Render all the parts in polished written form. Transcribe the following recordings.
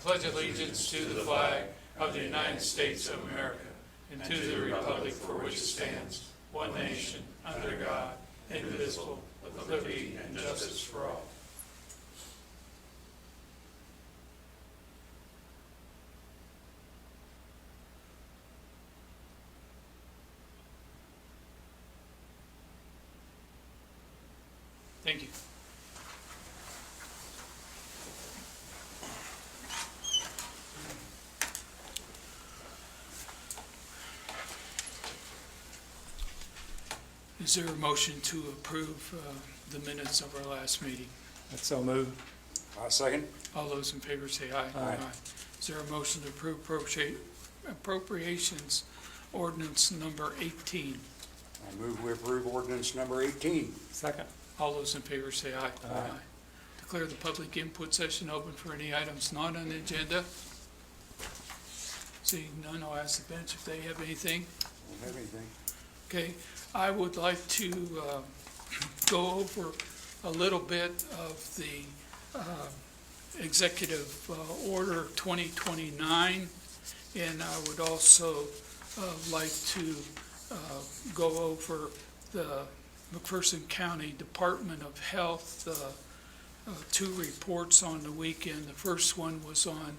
pledge allegiance to the flag of the United States of America and to the republic for which it stands, one nation, under God, indivisible, with liberty and justice for all. Thank you. Is there a motion to approve the minutes of our last meeting? That's so moved. I'll second. All those in favor say aye. Aye. Is there a motion to approve appropriations ordinance number 18? I move we approve ordinance number 18. Second. All those in favor say aye. Aye. Declare the public input session open for any items not on the agenda. Seeing none, I'll ask the bench if they have anything. Don't have anything. Okay, I would like to go over a little bit of the Executive Order 2029, and I would also like to go over the McPherson County Department of Health, two reports on the weekend. The first one was on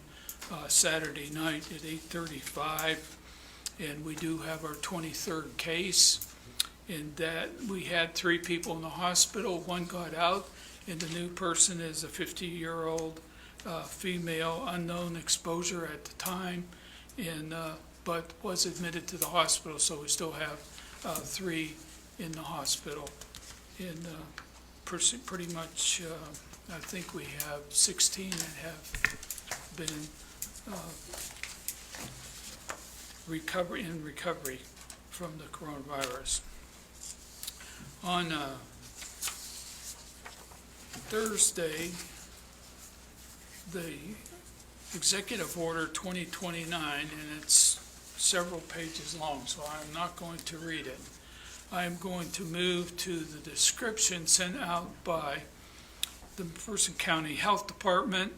Saturday night at 8:35. And we do have our 23rd case, in that we had 3 people in the hospital. 1 got out, and the new person is a 50-year-old female, unknown exposure at the time, and but was admitted to the hospital, so we still have 3 in the hospital. And pretty much, I think we have 16 that have been in recovery from the coronavirus. On Thursday, the Executive Order 2029, and it's several pages long, so I'm not going to read it. I'm going to move to the description sent out by the McPherson County Health Department,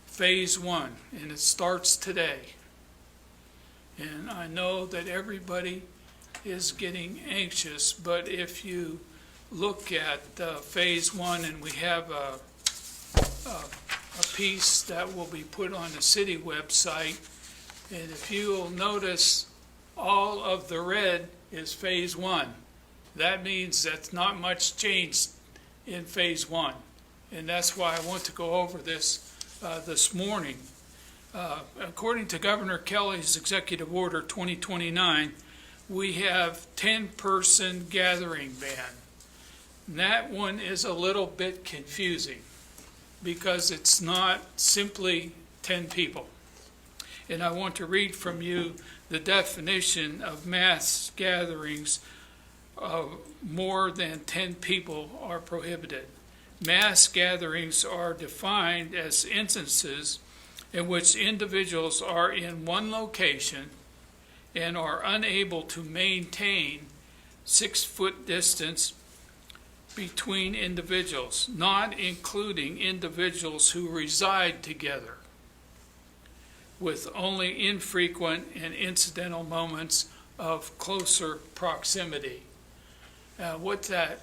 Phase 1, and it starts today. And I know that everybody is getting anxious, but if you look at Phase 1, and we have a piece that will be put on the city website, and if you'll notice, all of the red is Phase 1. That means that's not much changed in Phase 1. And that's why I want to go over this this morning. According to Governor Kelly's Executive Order 2029, we have 10-person gathering ban. And that one is a little bit confusing because it's not simply 10 people. And I want to read from you the definition of mass gatherings of more than 10 people are prohibited. Mass gatherings are defined as instances in which individuals are in one location and are unable to maintain 6-foot distance between individuals, not including individuals who reside together, with only infrequent and incidental moments of closer proximity. What that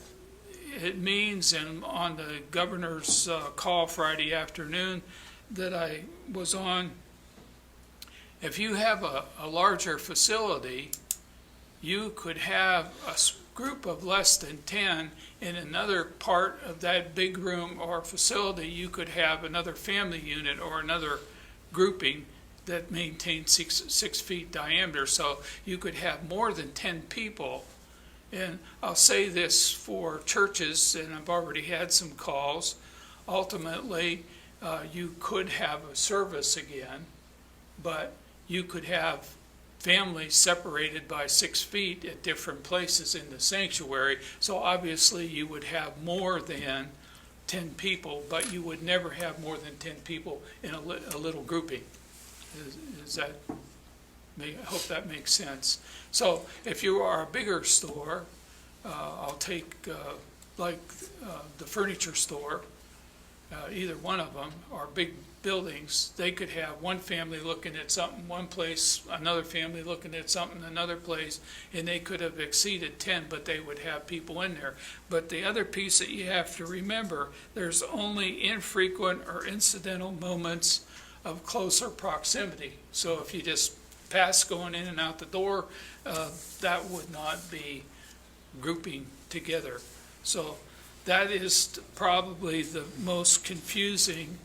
it means, and on the governor's call Friday afternoon that I was on, if you have a larger facility, you could have a group of less than 10. In another part of that big room or facility, you could have another family unit or another grouping that maintains 6 feet diameter. So you could have more than 10 people. And I'll say this for churches, and I've already had some calls. Ultimately, you could have a service again, but you could have families separated by 6 feet at different places in the sanctuary. So obviously you would have more than 10 people, but you would never have more than 10 people in a little grouping. Is that, I hope that makes sense. So if you are a bigger store, I'll take like the furniture store, either one of them, are big buildings, they could have one family looking at something one place, another family looking at something another place, and they could have exceeded 10, but they would have people in there. But the other piece that you have to remember, there's only infrequent or incidental moments of closer proximity. So if you just pass going in and out the door, that would not be grouping together. So that is probably the most confusing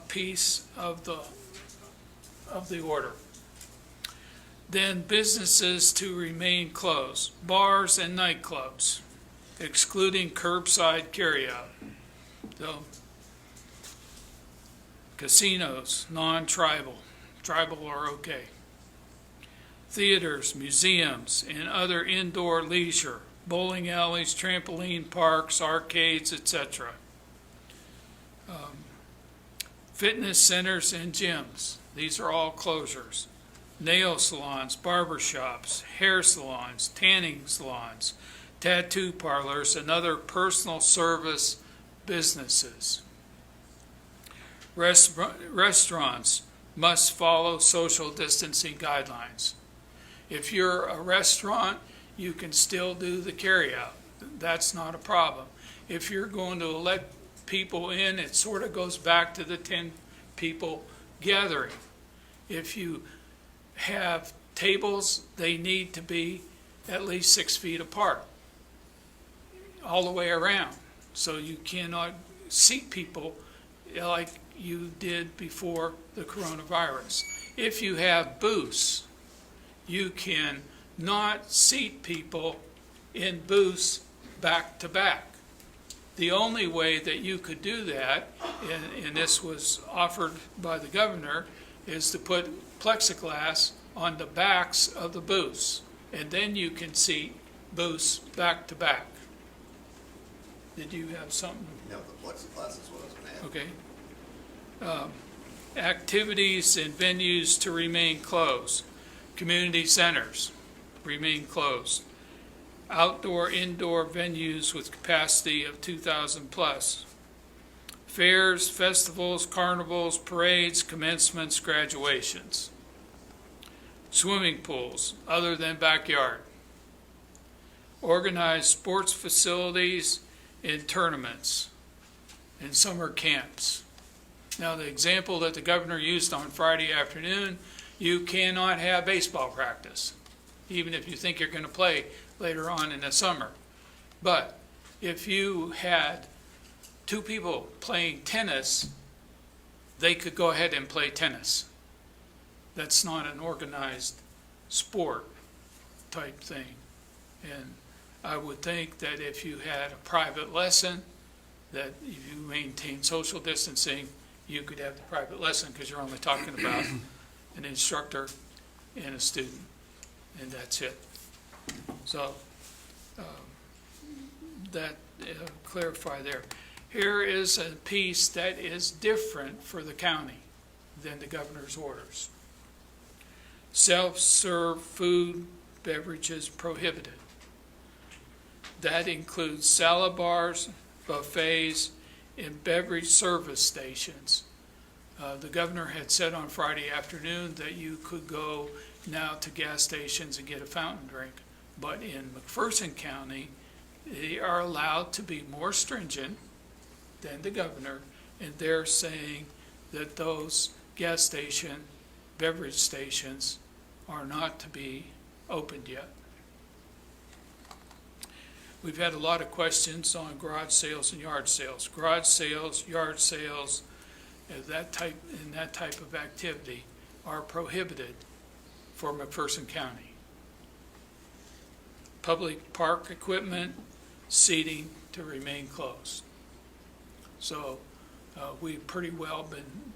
piece of the order. Then businesses to remain closed, bars and nightclubs, excluding curbside carryout. So casinos, non-tribal, tribal are okay. Theaters, museums, and other indoor leisure, bowling alleys, trampoline parks, arcades, etc. Fitness centers and gyms, these are all closures. Nail salons, barber shops, hair salons, tanning salons, tattoo parlors, and other personal service businesses. Restaurants must follow social distancing guidelines. If you're a restaurant, you can still do the carryout. That's not a problem. If you're going to let people in, it sort of goes back to the 10 people gathering. If you have tables, they need to be at least 6 feet apart all the way around. So you cannot seat people like you did before the coronavirus. If you have booths, you can not seat people in booths back to back. The only way that you could do that, and this was offered by the governor, is to put plexiglass on the backs of the booths, and then you can seat booths back to back. Did you have something? No, the plexiglass is what I was going to add. Okay. Activities and venues to remain closed. Community centers remain closed. Outdoor, indoor venues with capacity of 2,000 plus. Fairs, festivals, carnivals, parades, commencements, graduations. Swimming pools other than backyard. Organized sports facilities and tournaments and summer camps. Now, the example that the governor used on Friday afternoon, you cannot have baseball practice, even if you think you're going to play later on in the summer. But if you had 2 people playing tennis, they could go ahead and play tennis. That's not an organized sport type thing. And I would think that if you had a private lesson, that if you maintain social distancing, you could have the private lesson, because you're only talking about an instructor and a student, and that's it. So that clarify there. Here is a piece that is different for the county than the governor's orders. Self-serve food, beverages prohibited. That includes salad bars, buffets, and beverage service stations. The governor had said on Friday afternoon that you could go now to gas stations and get a fountain drink. But in McPherson County, they are allowed to be more stringent than the governor, and they're saying that those gas station, beverage stations are not to be opened yet. We've had a lot of questions on garage sales and yard sales. Garage sales, yard sales, that type of activity are prohibited for McPherson County. Public park equipment, seating to remain closed. So we've pretty well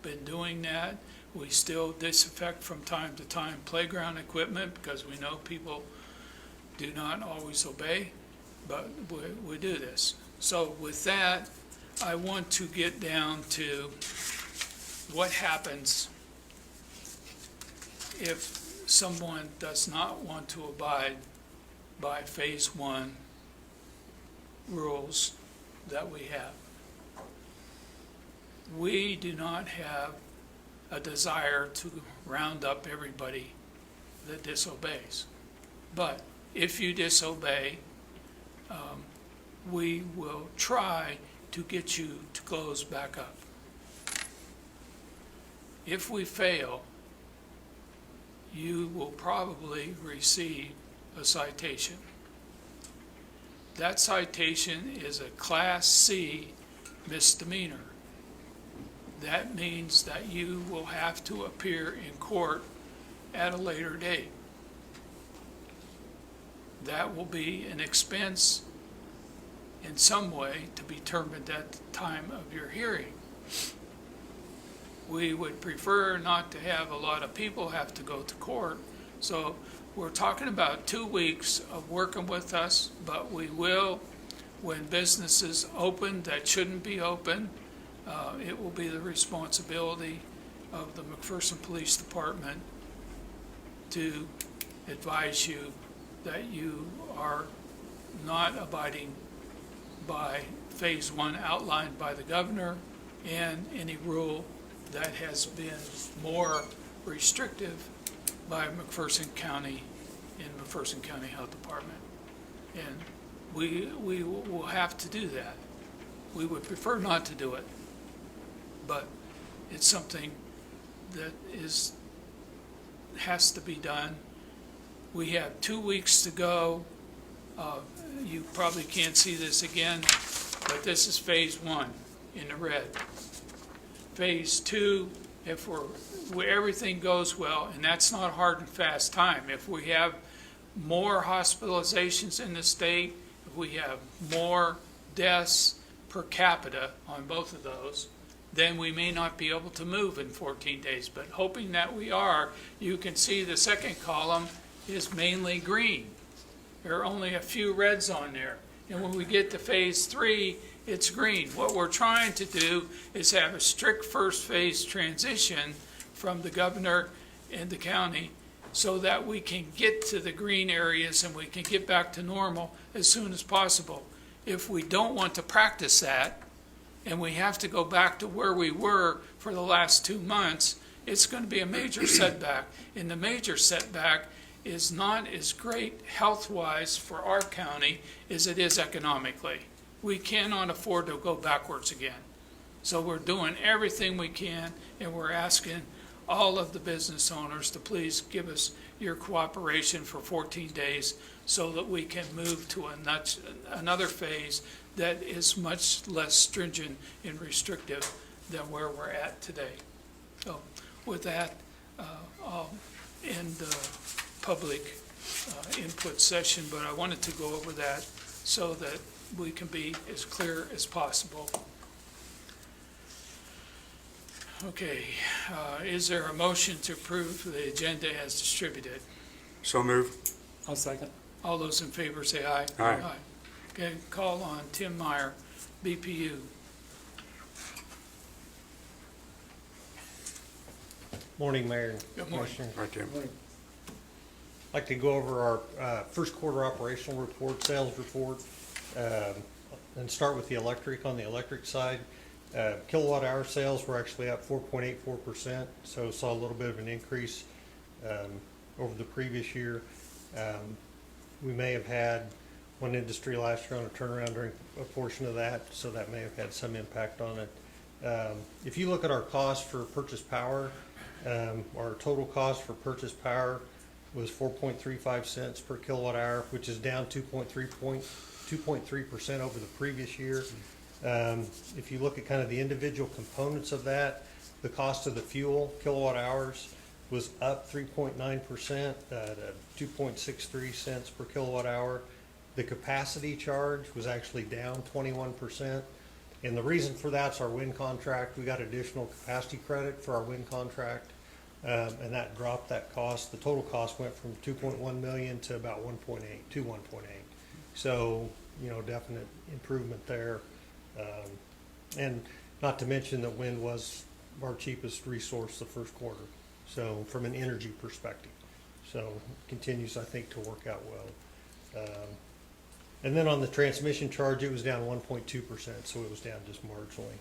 been doing that. We still disinfect from time to time playground equipment, because we know people do not always obey, but we do this. So with that, I want to get down to what happens if someone does not want to abide by phase 1 rules that we have. we do not have a desire to round up everybody that disobeys. But if you disobey, we will try to get you to close back up. If we fail, you will probably receive a citation. That citation is a Class C misdemeanor. That means that you will have to appear in court at a later date. That will be an expense in some way to be determined at the time of your hearing. We would prefer not to have a lot of people have to go to court, so we're talking about 2 weeks of working with us, but we will, when businesses open that shouldn't be open, it will be the responsibility of the McPherson Police Department to advise you that you are not abiding by Phase 1 outlined by the governor and any rule that has been more restrictive by McPherson County and McPherson County Health Department. And we will have to do that. We would prefer not to do it, but it's something that has to be done. We have 2 weeks to go. You probably can't see this again, but this is Phase 1 in the red. Phase 2, if where everything goes well, and that's not a hard and fast time. If we have more hospitalizations in the state, if we have more deaths per capita on both of those, then we may not be able to move in 14 days. But hoping that we are, you can see the second column is mainly green. There are only a few reds on there. And when we get to Phase 3, it's green. What we're trying to do is have a strict first phase transition from the governor and the county so that we can get to the green areas and we can get back to normal as soon as possible. If we don't want to practice that and we have to go back to where we were for the last 2 months, it's going to be a major setback. And the major setback is not as great health-wise for our county as it is economically. We cannot afford to go backwards again. So we're doing everything we can, and we're asking all of the business owners to please give us your cooperation for 14 days so that we can move to another phase that is much less stringent and restrictive than where we're at today. So with that, I'll end the public input session, but I wanted to go over that so that we can be as clear as possible. Okay, is there a motion to approve the agenda as distributed? So move. I'll second. All those in favor say aye. Aye. Okay, call on Tim Meyer, BPU. Morning, Mayor and Good morning. Commissioner. Right, Tim. I'd like to go over our first quarter operational report, sales report, and start with the electric. On the electric side, kilowatt hour sales were actually up 4.84%, so saw a little bit of an increase over the previous year. We may have had one industry last year on a turnaround during a portion of that, so that may have had some impact on it. If you look at our cost for purchase power, our total cost for purchase power was 4.35 cents per kilowatt hour, which is down 2.3% over the previous year. If you look at kind of the individual components of that, the cost of the fuel, kilowatt hours, was up 3.9% at 2.63 cents per kilowatt hour. The capacity charge was actually down 21%. And the reason for that's our wind contract. We got additional capacity credit for our wind contract, and that dropped that cost. The total cost went from 2.1 million to about 1.8, to 1.8. So, definite improvement there. And not to mention that wind was our cheapest resource the first quarter. So from an energy perspective. So it continues, I think, to work out well. And then on the transmission charge, it was down 1.2%, so it was down just marginally.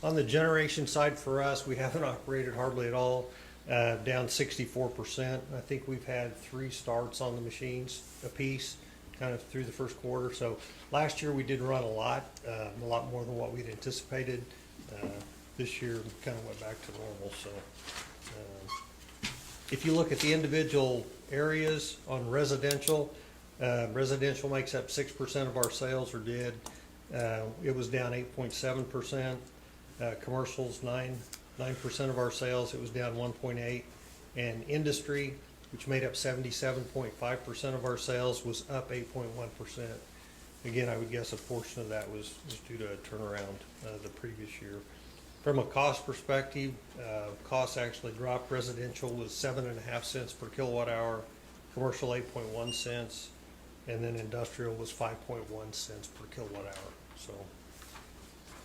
On the generation side for us, we haven't operated hardly at all, down 64%. I think we've had 3 starts on the machines apiece, kind of through the first quarter. So last year we did run a lot more than what we'd anticipated. This year we kind of went back to normal. So if you look at the individual areas on residential, residential makes up 6% of our sales or did. It was down 8.7%. Commercials 9% of our sales, it was down 1.8. And industry, which made up 77.5% of our sales, was up 8.1%. Again, I would guess a portion of that was due to a turnaround the previous year. From a cost perspective, costs actually dropped. Residential was 7.5 cents per kilowatt hour, commercial 8.1 cents, and then industrial was 5.1 cents per kilowatt hour. So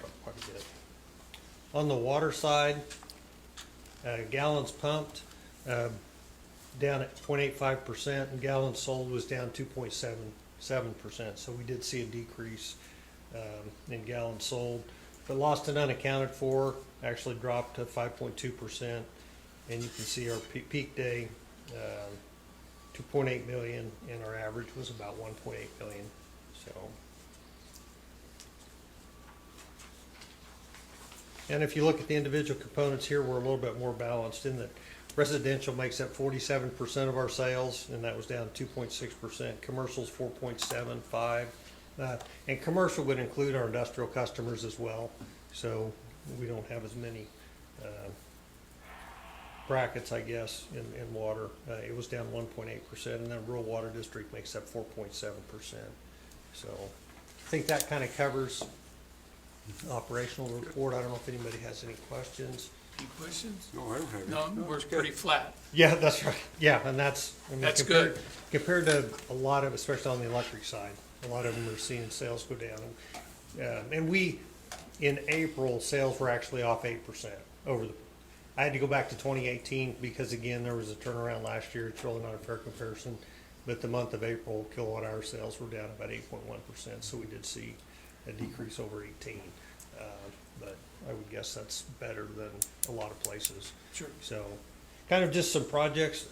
dropped quite a bit. On the water side, gallons pumped down at 0.85%, and gallons sold was down 2.77%. So we did see a decrease in gallons sold. But lost and unaccounted for actually dropped to 5.2%, and you can see our peak day 2.8 million, and our average was about 1.8 million. So. And if you look at the individual components here, we're a little bit more balanced in that residential makes up 47% of our sales, and that was down 2.6%. Commercial's 4.75%. And commercial would include our industrial customers as well. So we don't have as many brackets, I guess, in water. It was down 1.8%, and then rural water district makes up 4.7%. So I think that kind of covers operational report. I don't know if anybody has any questions. Any questions? No, I don't have any. No, we're it's good. pretty flat. Yeah, that's right. Yeah, and that's, I mean, That's good. Compared to a lot of, especially on the electric side, a lot of them are seeing sales go down. And we, in April, sales were actually off 8% over the, I had to go back to 2018 because again, there was a turnaround last year. It's really not a fair comparison. But the month of April, kilowatt hour sales were down about 8.1%. So we did see a decrease over 18. But I would guess that's better than a lot of places. Sure. So kind of just some projects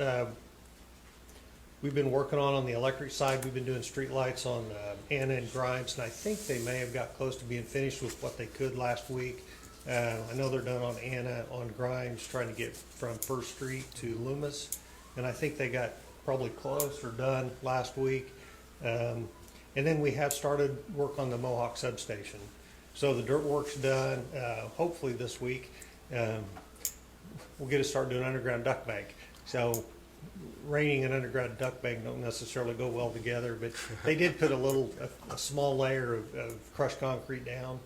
we've been working on the electric side. We've been doing street lights on Anna and Grimes, and I think they may have got close to being finished with what they could last week. I know they're done on Anna, on Grimes, trying to get from First Street to Loomis, and I think they got probably close or done last week. And then we have started work on the Mohawk substation. So the dirt work's done, hopefully this week. We'll get to start doing underground duct bank. So raining and underground duct bank don't necessarily go well together, but they did put a small layer of crushed concrete down,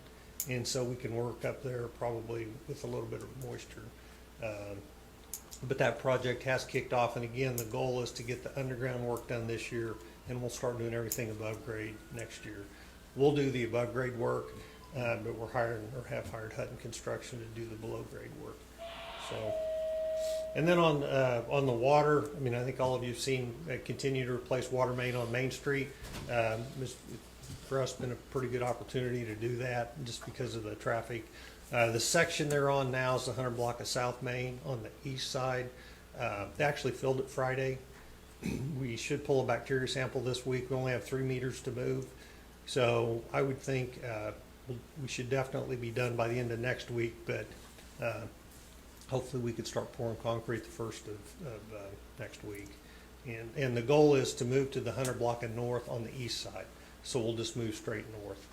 and so we can work up there probably with a little bit of moisture. But that project has kicked off, and again, the goal is to get the underground work done this year, and we'll start doing everything above grade next year. We'll do the above grade work, but we're hiring or have hired Hutton Construction to do the below grade work. So, and then on the water, I mean, I think all of you have seen continue to replace water main on Main Street. For us, been a pretty good opportunity to do that just because of the traffic. The section they're on now is the 100 block of South Main on the east side. They actually filled it Friday. We should pull a bacteria sample this week. We only have 3 meters to move. So I would think we should definitely be done by the end of next week, but hopefully we could start pouring concrete the first of next week. And the goal is to move to the 100 block of north on the east side. So we'll just move straight north.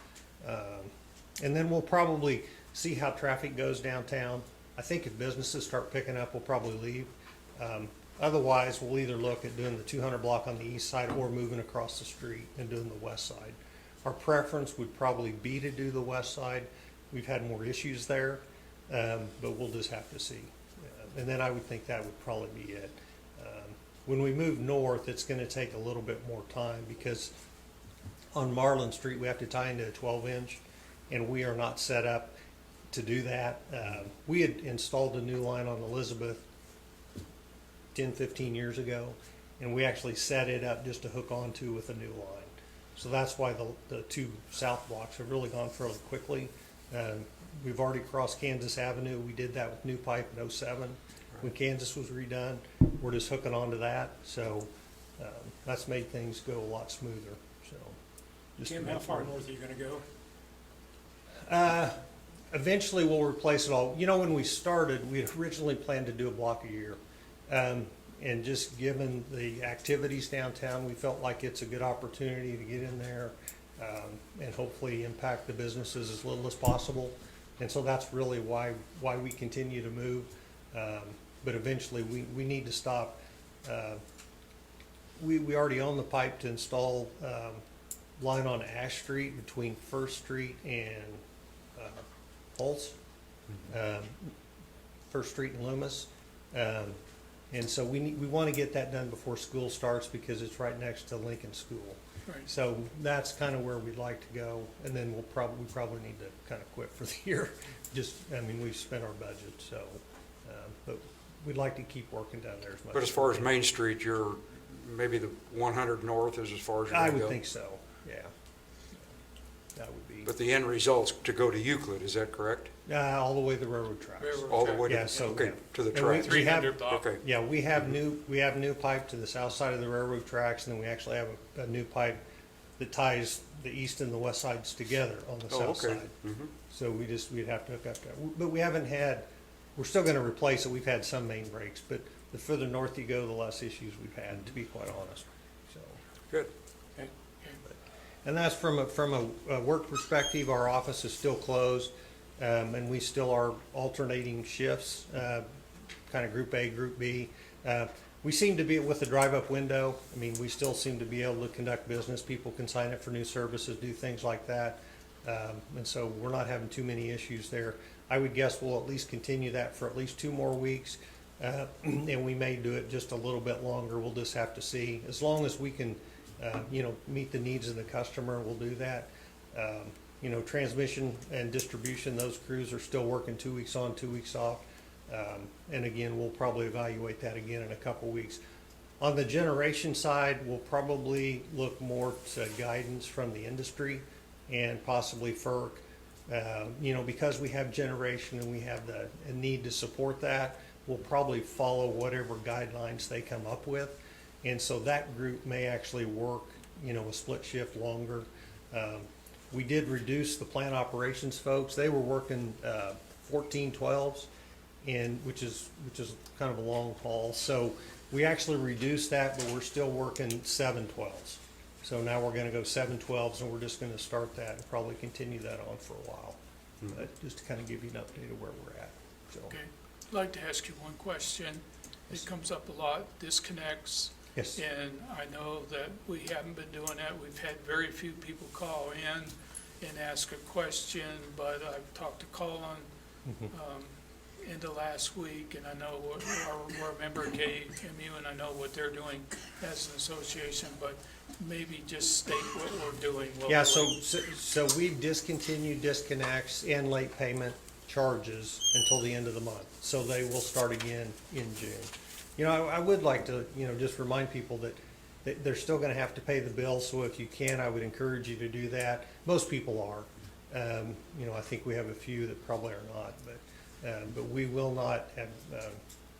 And then we'll probably see how traffic goes downtown. I think if businesses start picking up, we'll probably leave. Otherwise, we'll either look at doing the 200 block on the east side or moving across the street and doing the west side. Our preference would probably be to do the west side. We've had more issues there, but we'll just have to see. And then I would think that would probably be it. When we move north, it's going to take a little bit more time because on Marlin Street, we have to tie into a 12-inch, and we are not set up to do that. We had installed a new line on Elizabeth 10, 15 years ago, and we actually set it up just to hook onto with a new line. So that's why the 2 south blocks have really gone fairly quickly. We've already crossed Kansas Avenue. We did that with new pipe in '07. When Kansas was redone, we're just hooking onto that. So that's made things go a lot smoother, so. just Tim, to how make far sure. north are you gonna go? Eventually, we'll replace it all. You know, when we started, we had originally planned to do a block a year. And just given the activities downtown, we felt like it's a good opportunity to get in there and hopefully impact the businesses as little as possible. And so that's really why we continue to move. But eventually, we need to stop. We already own the pipe to install line on Ash Street between First Street and Holtz, First Street and Loomis. And so we want to get that done before school starts because it's right next to Lincoln School. Right. So that's kind of where we'd like to go, and then we probably need to kind of quit for the year. We've spent our budget, so, but we'd like to keep working down there as much. But as far as Main Street, maybe the 100 north is as far as you're I gonna would go? think so, yeah. That would be, But the end result's to go to Euclid, is that correct? all the way to the railroad tracks. Railroad. All the way Yeah, to, so, okay, yeah. to the And we- tracks? 300 block. Okay, Yeah, we have new pipe to the south side of the railroad tracks, and then we actually have a new pipe that ties the east and the west sides together on the oh, south okay. side. Mhm. So we'd have to hook up to that. But we haven't had, we're still gonna replace it. We've had some main breaks, but the further north you go, the less issues we've had, to be quite honest, so. Good. Okay. And that's from a work perspective, our office is still closed, and we still are alternating shifts, kind of group A, group B. We seem to be with the drive-up window. I mean, we still seem to be able to conduct business. People can sign up for new services, do things like that. And so we're not having too many issues there. I would guess we'll at least continue that for at least 2 more weeks. And we may do it just a little bit longer. We'll just have to see. As long as we can, meet the needs of the customer, we'll do that. Transmission and distribution, those crews are still working 2 weeks on, 2 weeks off. And again, we'll probably evaluate that again in a couple weeks. On the generation side, we'll probably look more to guidance from the industry and possibly FERC. Because we have generation and we have a need to support that, we'll probably follow whatever guidelines they come up with. And so that group may actually work, a split shift longer. We did reduce the plant operations folks. They were working 14/12s, and which is kind of a long haul. So we actually reduced that, but we're still working 7/12s. So now we're gonna go 7/12s, and we're just gonna start that and probably continue that on for a while. But just to kind of give you an update of where we're at, so. Okay. I'd like to ask you one question. It comes up a lot, disconnects. Yes, And I know that we haven't been doing that. We've had very few people call in and ask a question, but I've talked to Colin in the last week, and I know what our member KMU, and I know what they're doing as an association, but maybe just state what we're doing. yeah, so we've discontinued disconnects and late payment charges until the end of the month. So they will start again in June. I would like to, just remind people that they're still gonna have to pay the bill, so if you can, I would encourage you to do that. Most people are. I think we have a few that probably are not, but we will not have,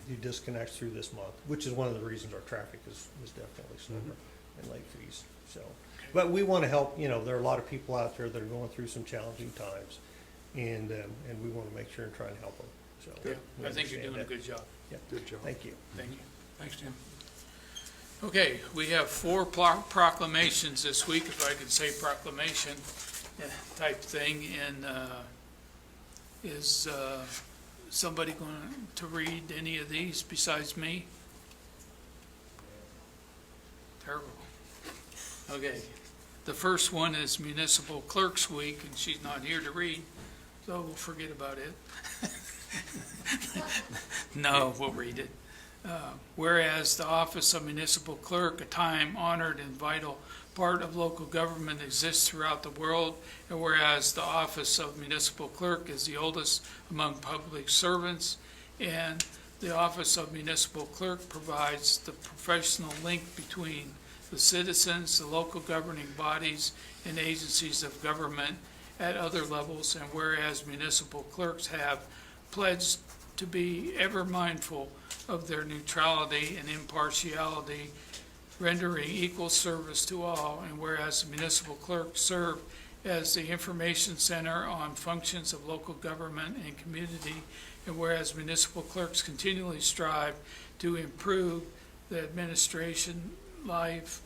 do disconnects through this month, which is one of the reasons our traffic is definitely slower and late fees, so. But we wanna help, there are a lot of people out there that are going through some challenging times, and we wanna make sure and try and help them, so. Yeah, we I think you're understand doing a that. good job. Good job. Thank you. Thank you. Thanks, Tim. Okay, we have 4 proclamations this week, if I could say proclamation type thing, and is somebody going to read any of these besides me? Terrible. Okay, the first one is Municipal Clerks Week, and she's not here to read, so we'll forget about it. No, we'll read it. Whereas the office of municipal clerk, a time-honored and vital part of local government, exists throughout the world, and whereas the office of municipal clerk is the oldest among public servants, and the office of municipal clerk provides the professional link between the citizens, the local governing bodies, and agencies of government, at other levels, and whereas municipal clerks have pledged to be ever mindful of their neutrality and impartiality, rendering equal service to all, and whereas the municipal clerks serve as the information center on functions of local government and community, and whereas municipal clerks continually strive to improve the administration life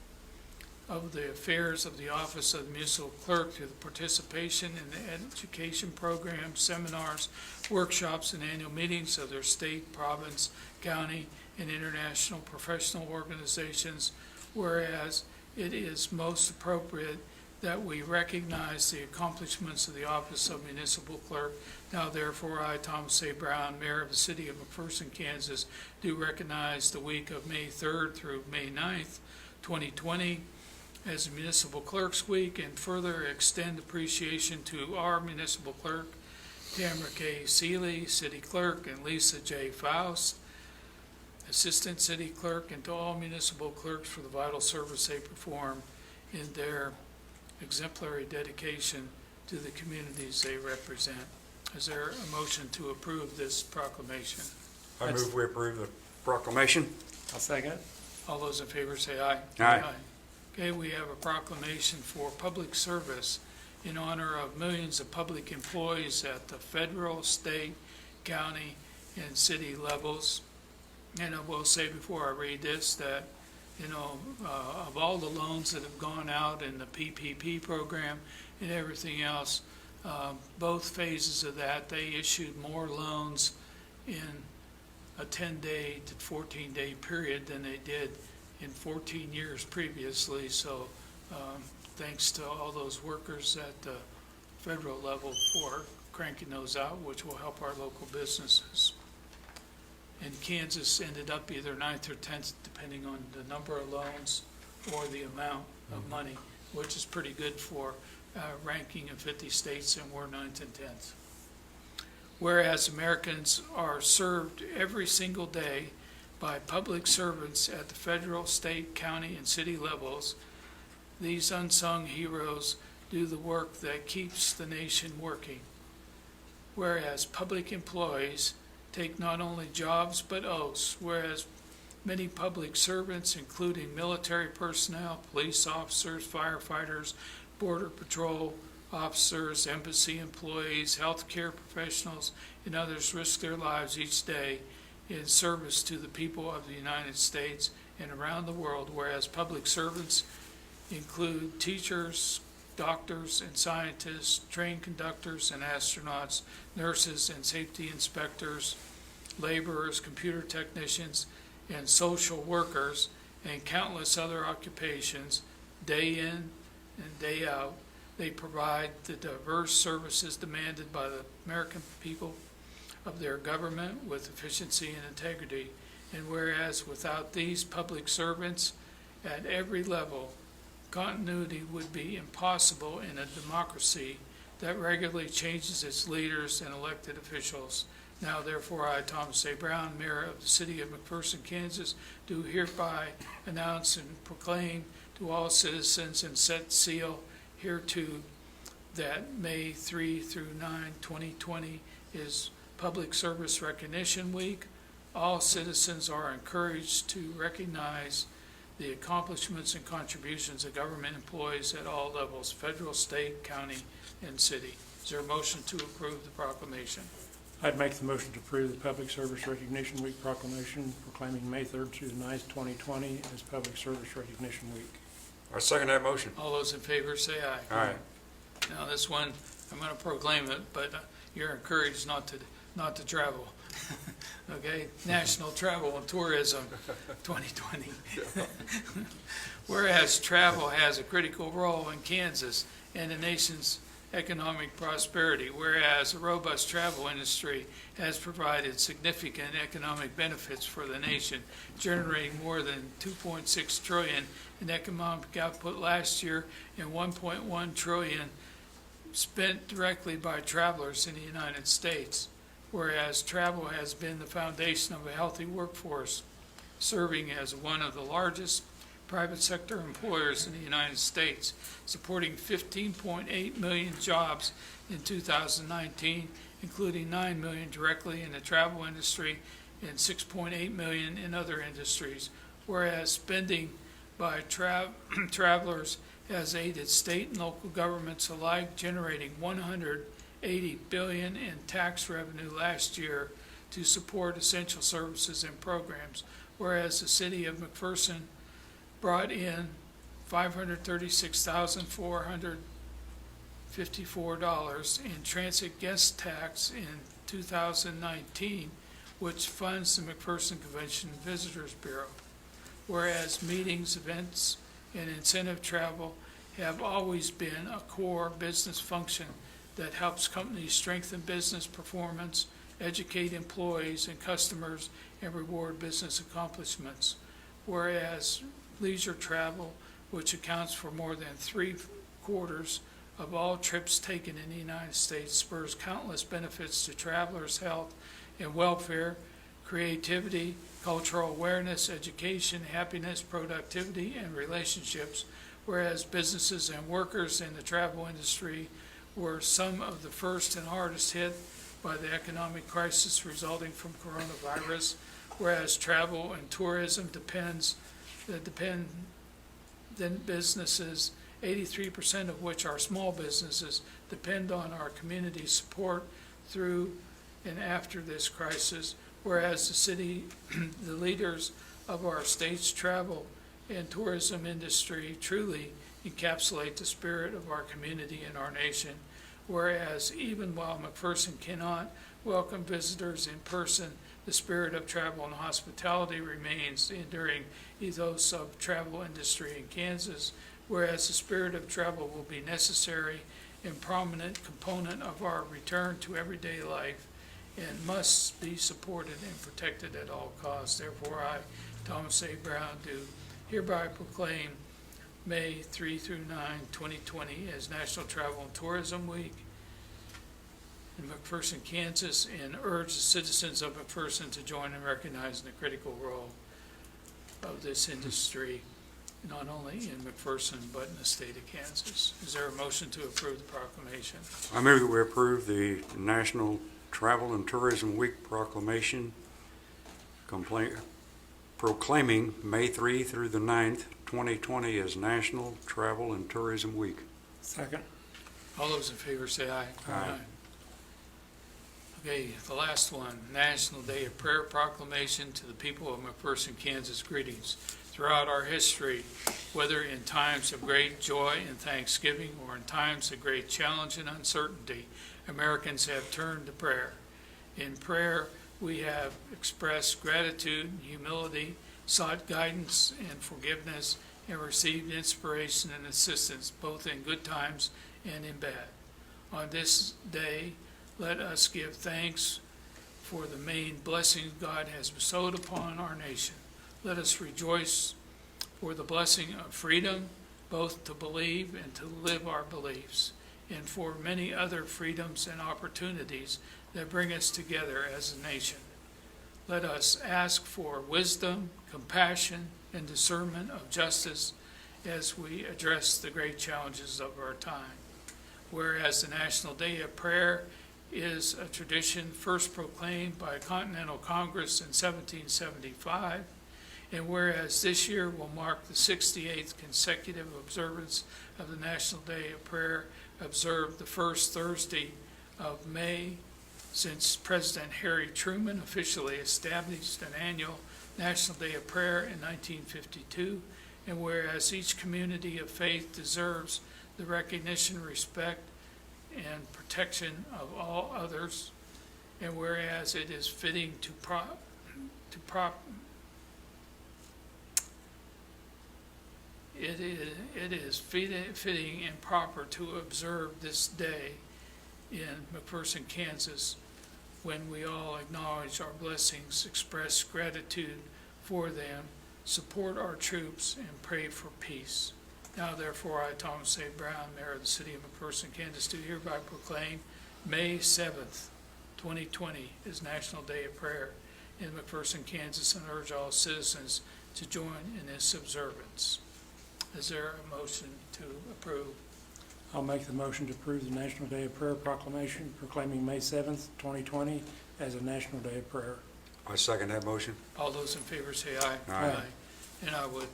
of the affairs of the office of the municipal clerk through the participation in the education programs, seminars, workshops, and annual meetings of their state, province, county, and international professional organizations, whereas it is most appropriate that we recognize the accomplishments of the office of municipal clerk. Now therefore, I, Thomas A. Brown, Mayor of the City of McPherson, Kansas, do recognize the week of May 3rd through May 9th, 2020, as Municipal Clerks Week, and further extend appreciation to our municipal clerk, Tamara K. Seeley, City Clerk, and Lisa J. Faust, Assistant City Clerk, and to all municipal clerks for the vital service they perform in their exemplary dedication to the communities they represent. Is there a motion to approve this proclamation? I move we approve the proclamation. I'll second. All those in favor say aye. Aye. Okay, we have a proclamation for public service in honor of millions of public employees at the federal, state, county, and city levels. And I will say before I read this that, of all the loans that have gone out in the PPP program and everything else, both phases of that, they issued more loans in a 10-day to 14-day period than they did in 14 years previously. So thanks to all those workers at the federal level for cranking those out, which will help our local businesses. And Kansas ended up either 9th or 10th, depending on the number of loans or the amount of money, which is pretty good for ranking of 50 states, and we're 9th and 10th. Whereas Americans are served every single day by public servants at the federal, state, county, and city levels, these unsung heroes do the work that keeps the nation working. Whereas public employees take not only jobs but oaths, whereas many public servants, including military personnel, police officers, firefighters, border patrol officers, embassy employees, healthcare professionals, and others risk their lives each day in service to the people of the United States and around the world, whereas public servants include teachers, doctors, and scientists, train conductors and astronauts, nurses and safety inspectors, laborers, computer technicians, and social workers, and countless other occupations, day in and day out. They provide the diverse services demanded by the American people of their government with efficiency and integrity. And whereas without these public servants at every level, continuity would be impossible in a democracy that regularly changes its leaders and elected officials. Now therefore, I, Thomas A. Brown, Mayor of the City of McPherson, Kansas, do hereby announce and proclaim to all citizens and set seal hereto that May 3 through 9, 2020 is Public Service Recognition Week. All citizens are encouraged to recognize the accomplishments and contributions of government employees at all levels, federal, state, county, and city. Is there a motion to approve the proclamation? I'd make the motion to approve the Public Service Recognition Week proclamation proclaiming May 3rd through the 9th, 2020 as Public Service Recognition Week. I second that motion. All those in favor say aye. Aye. Now this one, I'm going to proclaim it, but you're encouraged not to travel. Okay, National Travel and Tourism 2020. Whereas travel has a critical role in Kansas and the nation's economic prosperity, whereas a robust travel industry has provided significant economic benefits for the nation, generating more than $2.6 trillion in economic output last year and $1.1 trillion spent directly by travelers in the United States. Whereas travel has been the foundation of a healthy workforce, serving as one of the largest private sector employers in the United States, supporting 15.8 million jobs in 2019, including 9 million directly in the travel industry and 6.8 million in other industries, whereas spending by travelers has aided state and local governments alike, generating $180 billion in tax revenue last year to support essential services and programs, whereas the city of McPherson brought in $536,454 in transit guest tax in 2019, which funds the McPherson Convention and Visitors Bureau. Whereas meetings, events, and incentive travel have always been a core business function that helps companies strengthen business performance, educate employees and customers, and reward business accomplishments. Whereas leisure travel, which accounts for more than 3/4 of all trips taken in the United States, spurs countless benefits to travelers' health and welfare, creativity, cultural awareness, education, happiness, productivity, and relationships, whereas businesses and workers in the travel industry were some of the first and hardest hit by the economic crisis resulting from coronavirus, whereas travel and tourism dependent businesses, 83% of which are small businesses, depend on our community support through and after this crisis, whereas the city, the leaders of our state's travel and tourism industry truly encapsulate the spirit of our community and our nation, whereas even while McPherson cannot welcome visitors in person, the spirit of travel and hospitality remains the enduring ethos of travel industry in Kansas, whereas the spirit of travel will be necessary and prominent component of our return to everyday life and must be supported and protected at all costs. Therefore, I, Thomas A. Brown, do hereby proclaim May 3 through 9, 2020 as National Travel and Tourism Week in McPherson, Kansas, and urge the citizens of McPherson to join in recognizing the critical role of this industry, not only in McPherson, but in the state of Kansas. Is there a motion to approve the proclamation? I move that we approve the National Travel and Tourism Week proclamation proclaiming May 3 through the 9th, 2020 as National Travel and Tourism Week. Second. All those in favor say aye. Aye. Okay, the last one, National Day of Prayer Proclamation to the people of McPherson, Kansas. Greetings. Throughout our history, whether in times of great joy and thanksgiving or in times of great challenge and uncertainty, Americans have turned to prayer. In prayer, we have expressed gratitude, humility, sought guidance and forgiveness, and received inspiration and assistance both in good times and in bad. On this day, let us give thanks for the main blessings God has bestowed upon our nation. Let us rejoice for the blessing of freedom, both to believe and to live our beliefs, and for many other freedoms and opportunities that bring us together as a nation. Let us ask for wisdom, compassion, and discernment of justice as we address the great challenges of our time. Whereas the National Day of Prayer is a tradition first proclaimed by Continental Congress in 1775, and whereas this year will mark the 68th consecutive observance of the National Day of Prayer, observed the first Thursday of May since President Harry Truman officially established an annual National Day of Prayer in 1952, and whereas each community of faith deserves the recognition, respect, and protection of all others, and whereas it is fitting it is fitting and proper to observe this day in McPherson, Kansas, when we all acknowledge our blessings, express gratitude for them, support our troops, and pray for peace. Now, therefore, I, Thomas A. Brown, Mayor of the City of McPherson, Kansas, do hereby proclaim May 7th, 2020 as National Day of Prayer in McPherson, Kansas, and urge all citizens to join in this observance. Is there a motion to approve? I'll make the motion to approve the National Day of Prayer proclamation proclaiming May 7th, 2020 as a National Day of Prayer. I second that motion. All those in favor say aye. Aye. And I would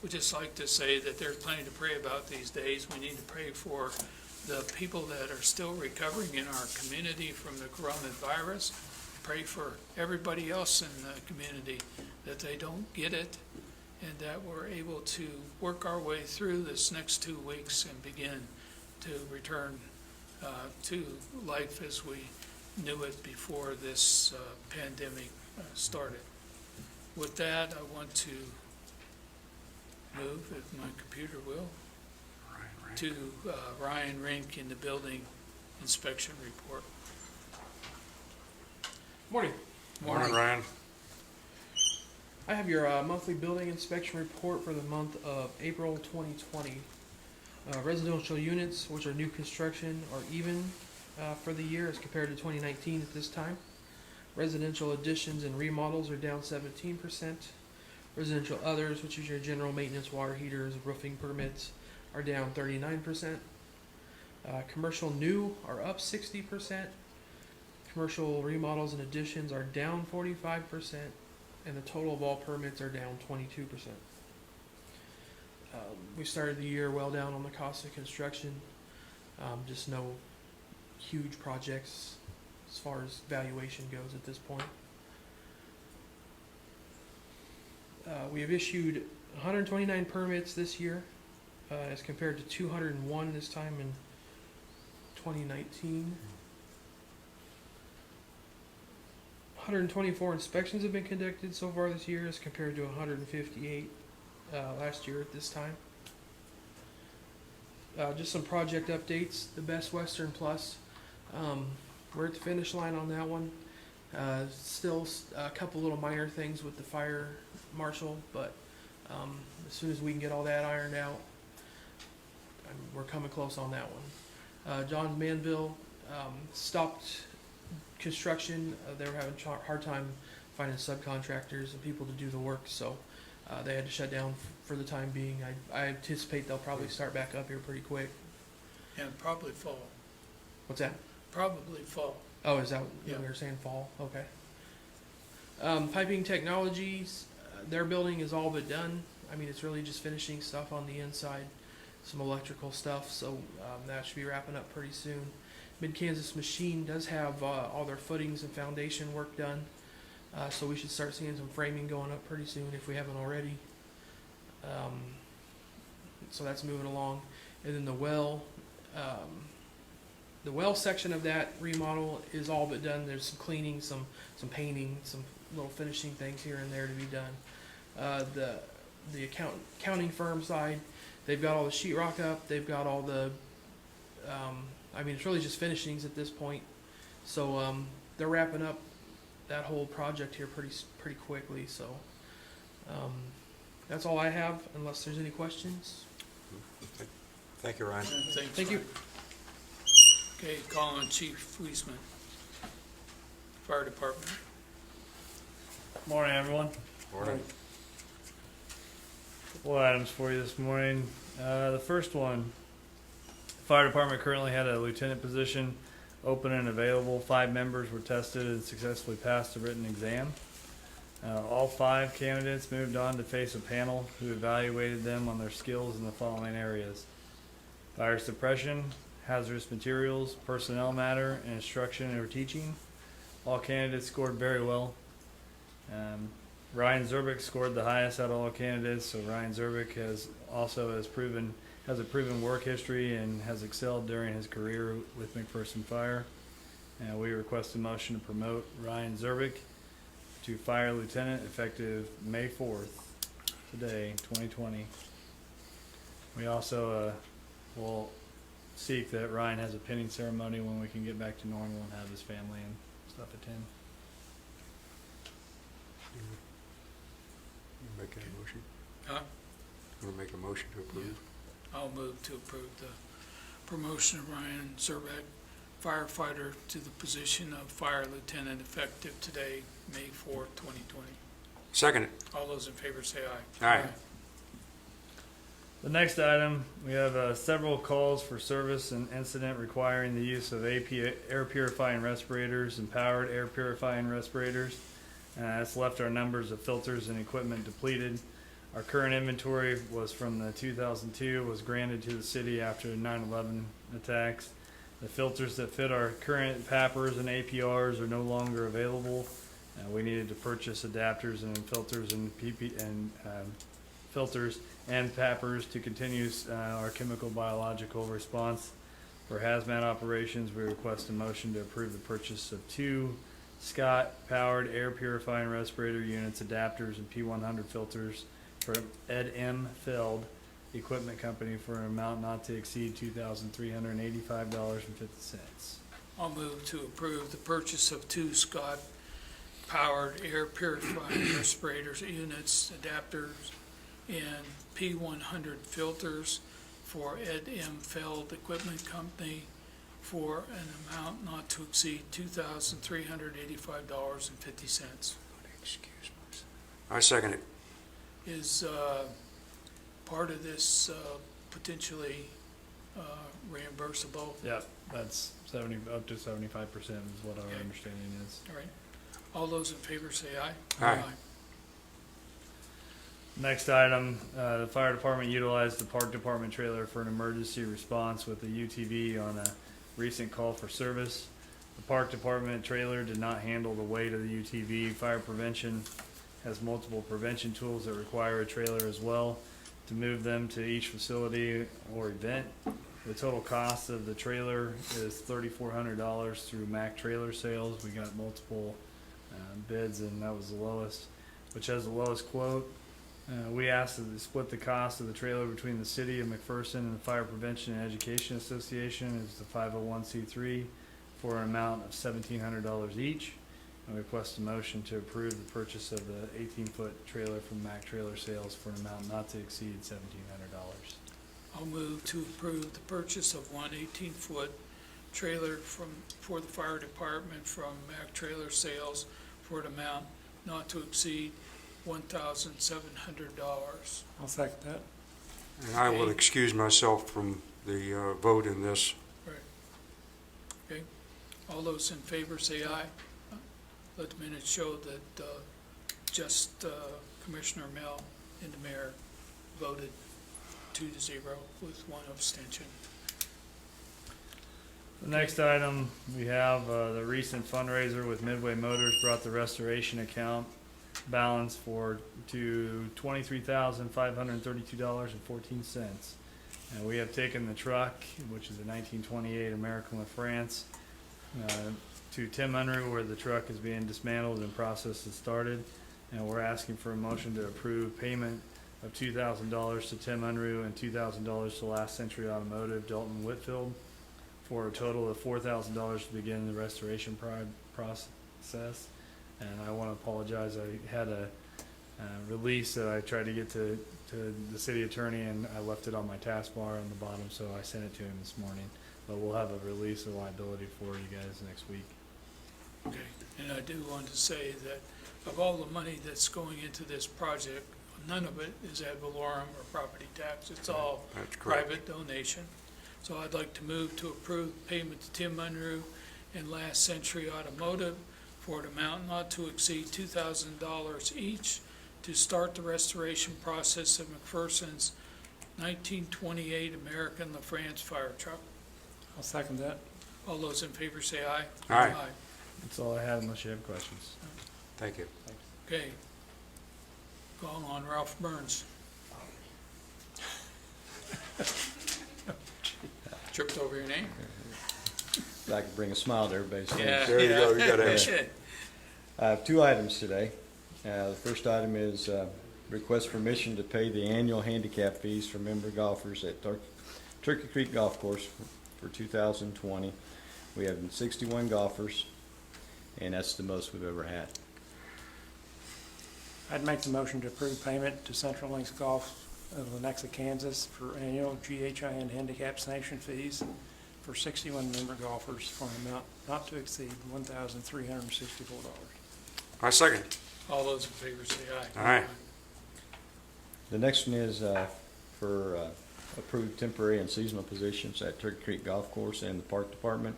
just like to say that there's plenty to pray about these days. We need to pray for the people that are still recovering in our community from the coronavirus. Pray for everybody else in the community that they don't get it and that we're able to work our way through this next 2 weeks and begin to return to life as we knew it before this pandemic started. With that, I want to move, if my computer will, to Ryan Rink in the building inspection report. Morning. Morning, Ryan. I have your monthly building inspection report for the month of April 2020. Residential units, which are new construction, are even for the year as compared to 2019 at this time. Residential additions and remodels are down 17%. Residential others, which is your general maintenance, water heaters, roofing permits, are down 39%. Commercial new are up 60%. Commercial remodels and additions are down 45%. And the total of all permits are down 22%. We started the year well down on the cost of construction. Just no huge projects as far as valuation goes at this point. We have issued 129 permits this year as compared to 201 this time in 2019. 124 inspections have been conducted so far this year as compared to 158 last year at this time. Just some project updates. The Best Western Plus, we're at the finish line on that one. Still a couple little minor things with the fire marshal, but as soon as we can get all that ironed out, we're coming close on that one. Johns Manville stopped construction. They were having a hard time finding subcontractors and people to do the work, so they had to shut down for the time being. I anticipate they'll probably start back up here pretty quick. And probably fall. What's that? Probably fall. Oh, is that what Yeah. you were saying, fall? Okay. Piping Technologies, their building is all but done. I mean, it's really just finishing stuff on the inside, some electrical stuff, so that should be wrapping up pretty soon. Mid-Kansas Machine does have all their footings and foundation work done, so we should start seeing some framing going up pretty soon if we haven't already. So that's moving along. And then the well section of that remodel is all but done. There's some cleaning, some painting, some little finishing things here and there to be done. The accounting firm side, they've got all the sheetrock up. They've got all the I mean, it's really just finishings at this point. So they're wrapping up that whole project here pretty quickly. So that's all I have, unless there's any questions. Thank you, Ryan. Thanks, Thank you. Ryan. Okay, call on Chief Weisman, Fire Department. Morning, everyone. Morning. Couple items for you this morning. The first one, the fire department currently had a lieutenant position open and available. 5 members were tested and successfully passed the written exam. All 5 candidates moved on to face a panel who evaluated them on their skills in the following areas: fire suppression, hazardous materials, personnel matter, and instruction or teaching. All candidates scored very well. Ryan Zerbick scored the highest out of all candidates. So Ryan Zerbick has a proven work history and has excelled during his career with McPherson Fire. And we request a motion to promote Ryan Zerbick to Fire Lieutenant effective May 4th, today, 2020. We also will seek that Ryan has a pinning ceremony when we can get back to normal and have his family and stuff attend. You make a motion? Huh? You want to make a motion to approve? I'll move to approve the promotion of Ryan Zerbeck, firefighter, to the position of Fire Lieutenant effective today, May 4th, 2020. Second it. All those in favor say aye. Aye. The next item, we have several calls for service and incident requiring the use of air purifying respirators and powered air purifying respirators. It's left our numbers of filters and equipment depleted. Our current inventory was from the 2002, was granted to the city after the 9/11 attacks. The filters that fit our current PAPRs and APRs are no longer available. We needed to purchase adapters and filters and filters and PAPRs to continue our chemical biological response. For hazmat operations, we request a motion to approve the purchase of 2 Scott powered air purifying respirator units, adapters, and P100 filters from Ed M. Feld Equipment Company for an amount not to exceed $2,385.50. I'll move to approve the purchase of 2 Scott powered air purifying respirators, units, adapters, and P100 filters for Ed M. Feld Equipment Company for an amount not to exceed $2,385.50. I second it. Is part of this potentially reimbursable? Yep, that's up to 75% is what our Okay. understanding is. All right. All those in favor say aye. Aye. Next item, the fire department utilized the park department trailer for an emergency response with the UTV on a recent call for service. The park department trailer did not handle the weight of the UTV. Fire prevention has multiple prevention tools that require a trailer as well to move them to each facility or event. The total cost of the trailer is $3,400 through Mac Trailer Sales. We got multiple bids, and that was the lowest, which has the lowest quote. We asked to split the cost of the trailer between the city of McPherson and the Fire Prevention and Education Association, it's the 501c3, for an amount of $1,700 each. And we request a motion to approve the purchase of the 18-foot trailer from Mac Trailer Sales for an amount not to exceed $1,700. I'll move to approve the purchase of one 18-foot trailer for the fire department from Mac Trailer Sales for an amount not to exceed $1,700. I'll second that. And I will excuse myself from the vote in this. Okay. All those in favor say aye. Let the minutes show that just Commissioner Mel and the mayor voted 2-0 with 1 abstention. The next item, we have the recent fundraiser with Midway Motors brought the restoration account balance to $23,532.14. And we have taken the truck, which is a 1928 American LaFrance, to Tim Unruh, where the truck is being dismantled and process has started. And we're asking for a motion to approve payment of $2,000 to Tim Unruh and $2,000 to Last Century Automotive, Dalton Whitfield, for a total of $4,000 to begin the restoration process. And I want to apologize. I had a release that I tried to get to the city attorney, and I left it on my taskbar on the bottom, so I sent it to him this morning. But we'll have a release of liability for you guys next week. Okay, and I do want to say that of all the money that's going into this project, none of it is ad valorem or property tax. It's all That's correct. private donation. So I'd like to move to approve payment to Tim Unruh and Last Century Automotive for an amount not to exceed $2,000 each to start the restoration process of McPherson's 1928 American LaFrance fire truck. I'll second that. All those in favor say aye. Aye. That's all I have unless you have questions. Thank you. Okay. Call on Ralph Burns. Tripped over your name? If I could bring a smile to everybody's face. There you go, you got to ask. I have 2 items today. The first item is request permission to pay the annual handicap fees for member golfers at Turkey Creek Golf Course for 2020. We have 61 golfers, and that's the most we've ever had. I'd make the motion to approve payment to Central Links Golf of Lenexa, Kansas for annual GHIN handicap sanction fees for 61 member golfers for an amount not to exceed $1,364. I second. All those in favor say aye. Aye. The next one is for approved temporary and seasonal positions at Turkey Creek Golf Course and the Park Department.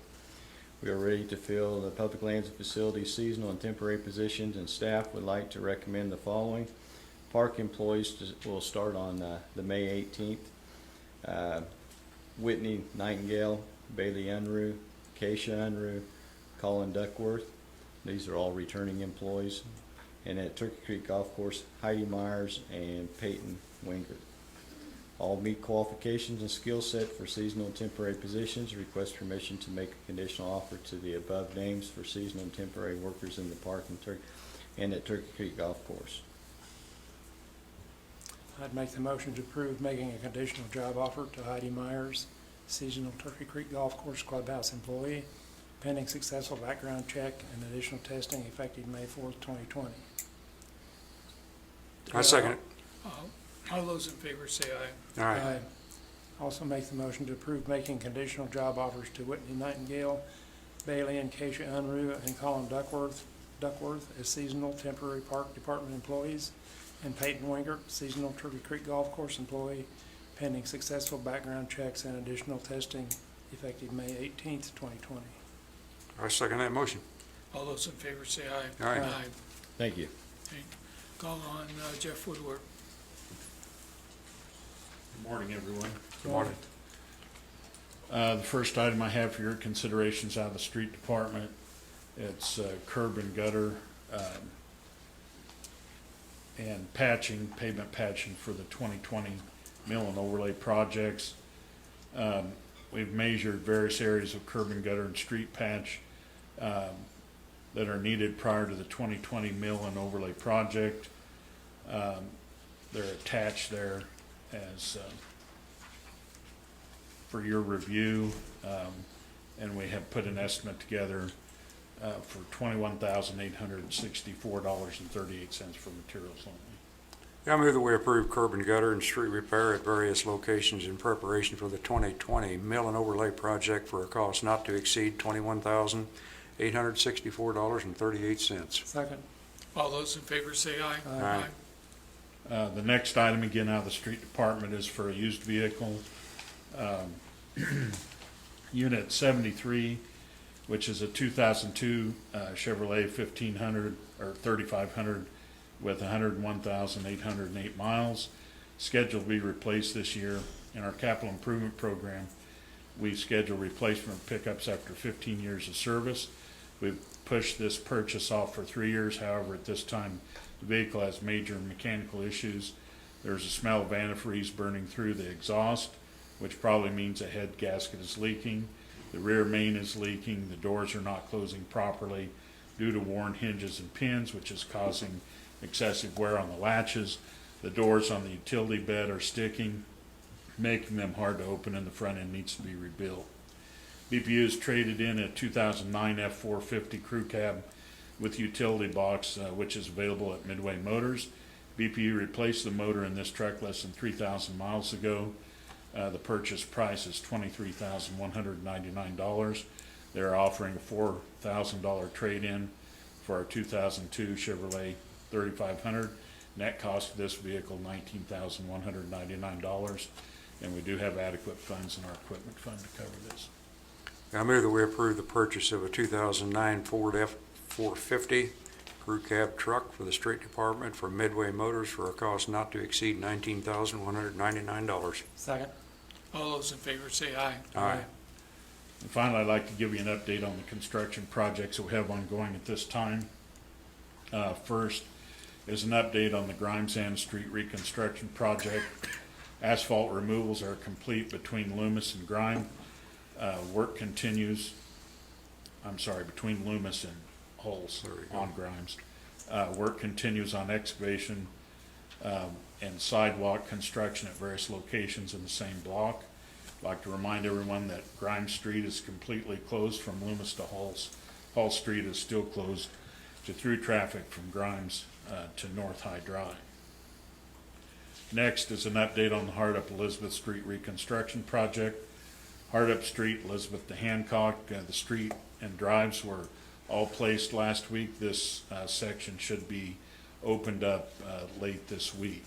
We are ready to fill the public lands and facilities seasonal and temporary positions, and staff would like to recommend the following. Park employees will start on the May 18th. Whitney Nightingale, Bailey Unruh, Keisha Unruh, Colin Duckworth. These are all returning employees. And at Turkey Creek Golf Course, Heidi Myers and Peyton Wingert. All meet qualifications and skill set for seasonal and temporary positions. Request permission to make a conditional offer to the above names for seasonal and temporary workers in the park and at Turkey Creek Golf Course. I'd make the motion to approve making a conditional job offer to Heidi Myers, seasonal Turkey Creek Golf Course Clubhouse employee, pending successful background check and additional testing effective May 4th, 2020. I second it. All those in favor say aye. Aye. Also make the motion to approve making conditional job offers to Whitney Nightingale, Bailey and Keisha Unruh, and Colin Duckworth as seasonal temporary park department employees, and Peyton Wingert, seasonal Turkey Creek Golf Course employee, pending successful background checks and additional testing effective May 18th, 2020. I second that motion. All those in favor say aye. Aye. Thank you. Okay. Call on Jeff Woodward. Good morning, everyone. Good morning. The first item I have for your consideration is out of the street department. It's curb and gutter and patching, pavement patching for the 2020 mill and overlay projects. We've measured various areas of curb and gutter and street patch that are needed prior to the 2020 mill and overlay project. They're attached there as for your review, and we have put an estimate together for $21,864.38 for materials only. I move that we approve curb and gutter and street repair at various locations in preparation for the 2020 mill and overlay project for a cost not to exceed $21,864.38. Second. All those in favor say aye. Aye. The next item, again out of the street department, is for a used vehicle. Unit 73, which is a 2002 Chevrolet 1500 or 3500 with 101,808 miles. Scheduled to be replaced this year. In our capital improvement program, we schedule replacement pickups after 15 years of service. We've pushed this purchase off for 3 years. However, at this time, the vehicle has major mechanical issues. There's a smell of antifreeze burning through the exhaust, which probably means a head gasket is leaking. The rear main is leaking. The doors are not closing properly due to worn hinges and pins, which is causing excessive wear on the latches. The doors on the utility bed are sticking, making them hard to open, and the front end needs to be rebuilt. BPU has traded in a 2009 F450 crew cab with utility box, which is available at Midway Motors. BPU replaced the motor in this truck less than 3,000 miles ago. The purchase price is $23,199. They're offering a $4,000 trade-in for our 2002 Chevrolet 3500. Net cost of this vehicle $19,199, and we do have adequate funds in our equipment fund to cover this. I move that we approve the purchase of a 2009 Ford F450 crew cab truck for the street department from Midway Motors for a cost not to exceed $19,199. Second. All those in favor say aye. Aye. And finally, I'd like to give you an update on the construction projects that we have ongoing at this time. First is an update on the Grimes End Street reconstruction project. Asphalt removals are complete between Loomis and Grimes. Work continues, between Loomis and Hulse on Grimes. Work continues on excavation and sidewalk construction at various locations in the same block. I'd like to remind everyone that Grimes Street is completely closed from Loomis to Hulse. Hulse Street is still closed to through traffic from Grimes to North High Drive. Next is an update on the Hardup Elizabeth Street reconstruction project. Hardup Street, Elizabeth to Hancock, the street and drives were all placed last week. This section should be opened up late this week.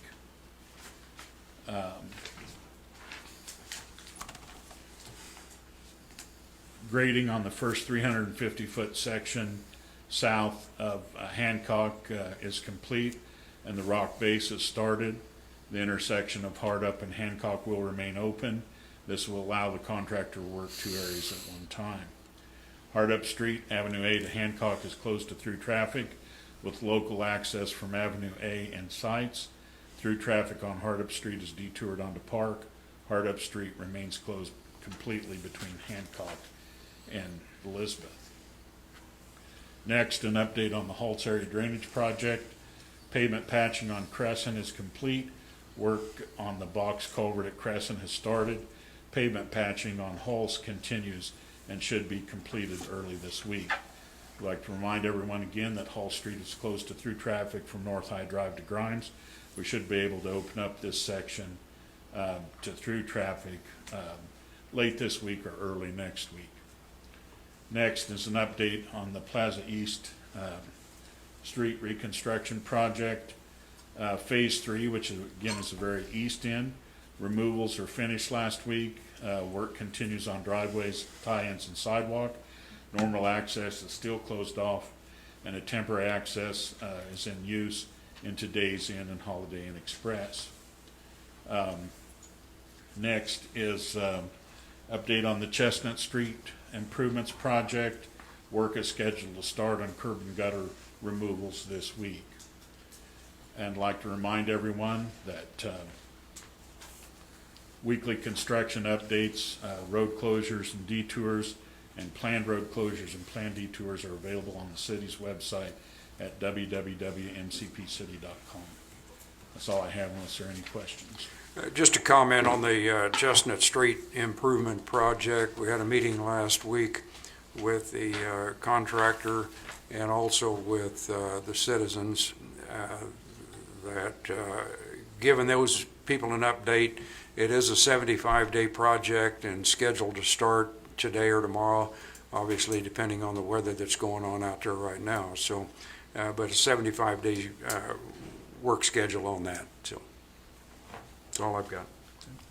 Grading on the first 350-foot section south of Hancock is complete, and the rock base has started. The intersection of Hardup and Hancock will remain open. This will allow the contractor to work two areas at one time. Hardup Street, Avenue A to Hancock is closed to through traffic with local access from Avenue A and sites. Through traffic on Hardup Street is detoured onto Park. Hardup Street remains closed completely between Hancock and Elizabeth. Next, an update on the Halts area drainage project. Pavement patching on Crescent is complete. Work on the box culvert at Crescent has started. Pavement patching on Halts continues and should be completed early this week. I'd like to remind everyone again that Hall Street is closed to through traffic from North High Drive to Grimes. We should be able to open up this section to through traffic late this week or early next week. Next is an update on the Plaza East Street reconstruction project. Phase 3, which is, again is the very east end. Removals are finished last week. Work continues on driveways, tie-ins, and sidewalk. Normal access is still closed off, and a temporary access is in use into Days Inn and Holiday Inn Express. Next is update on the Chestnut Street improvements project. Work is scheduled to start on curb and gutter removals this week. And I'd like to remind everyone that weekly construction updates, road closures and detours, and planned road closures and planned detours are available on the city's website at www.mcpcity.com. That's all I have unless there are any questions. Just a comment on the Chestnut Street improvement project. We had a meeting last week with the contractor and also with the citizens that given those people an update, it is a 75-day project and scheduled to start today or tomorrow, obviously depending on the weather that's going on out there right now. So, but a 75-day work schedule on that. So that's all I've got.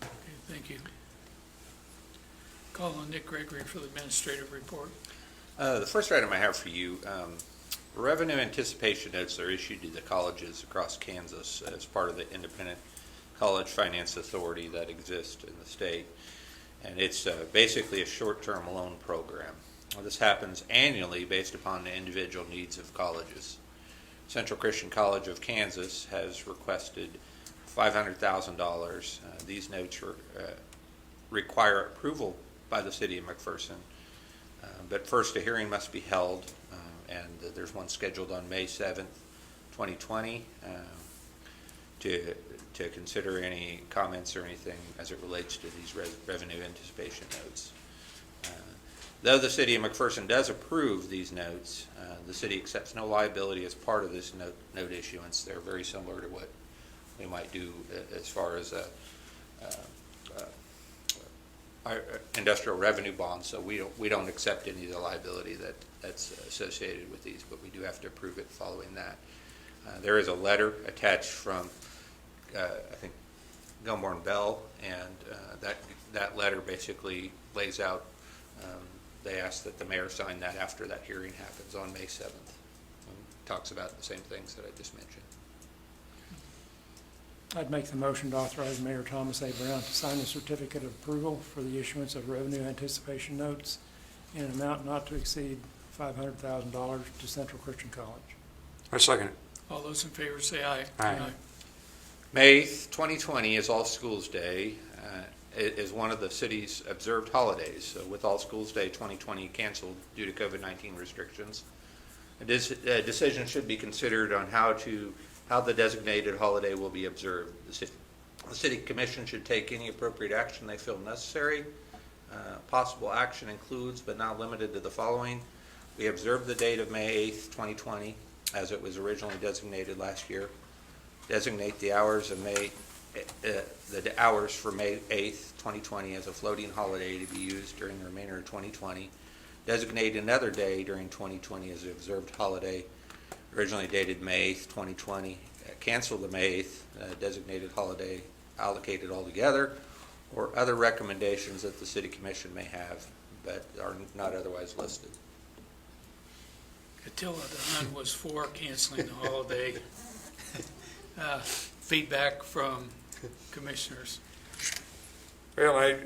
Okay, thank you. Call on Nick Gregory for the administrative report. The first item I have for you, revenue anticipation notes are issued to the colleges across Kansas as part of the independent college finance authority that exists in the state. And it's basically a short-term loan program. This happens annually based upon the individual needs of colleges. Central Christian College of Kansas has requested $500,000. These notes require approval by the city of McPherson. But first a hearing must be held, and there's one scheduled on May 7th, 2020, to consider any comments or anything as it relates to these revenue anticipation notes. Though the city of McPherson does approve these notes, the city accepts no liability as part of this note issuance. They're very similar to what we might do as far as our industrial revenue bonds. So we don't accept any of the liability that's associated with these, but we do have to approve it following that. There is a letter attached from I think Gilmore and Bell, and that letter basically lays out. They ask that the mayor sign that after that hearing happens on May 7th. Talks about the same things that I just mentioned. I'd make the motion to authorize Mayor Thomas A. Brown to sign the certificate of approval for the issuance of revenue anticipation notes in an amount not to exceed $500,000 to Central Christian College. I second it. All those in favor say aye. Aye. May 8th, 2020 is All Schools Day. It is one of the city's observed holidays. So with All Schools Day 2020 canceled due to COVID-19 restrictions, a decision should be considered on how the designated holiday will be observed. The City Commission should take any appropriate action they feel necessary. Possible action includes, but not limited to, the following. We observe the date of May 8th, 2020, as it was originally designated last year. Designate the hours of the hours for May 8th, 2020 as a floating holiday to be used during the remainder of 2020. Designate another day during 2020 as an observed holiday. originally dated May 8th, 2020, cancel the May 8th designated holiday allocated altogether, or other recommendations that the City Commission may have but are not otherwise listed. Attila the Hun was for canceling the holiday. Feedback from commissioners. Well,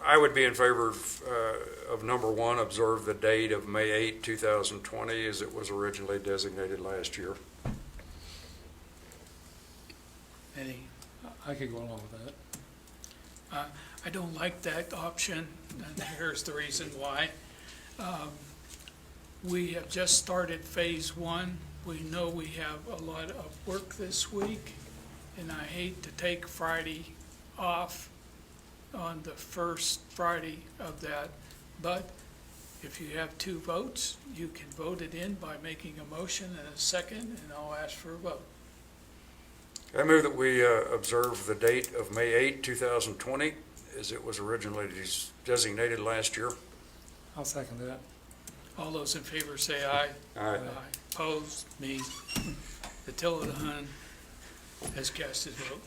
I would be in favor of number one, observe the date of May 8, 2020, as it was originally designated last year. Any? I could go along with that. I don't like that option, and here's the reason why. We have just started phase one. We know we have a lot of work this week, and I hate to take Friday off on the first Friday of that. But if you have two votes, you can vote it in by making a motion and a second, and I'll ask for a vote. I move that we observe the date of May 8, 2020, as it was originally designated last year. I'll second that. All those in favor say aye. Aye. Opposed, me. Attila the Hun has cast his vote.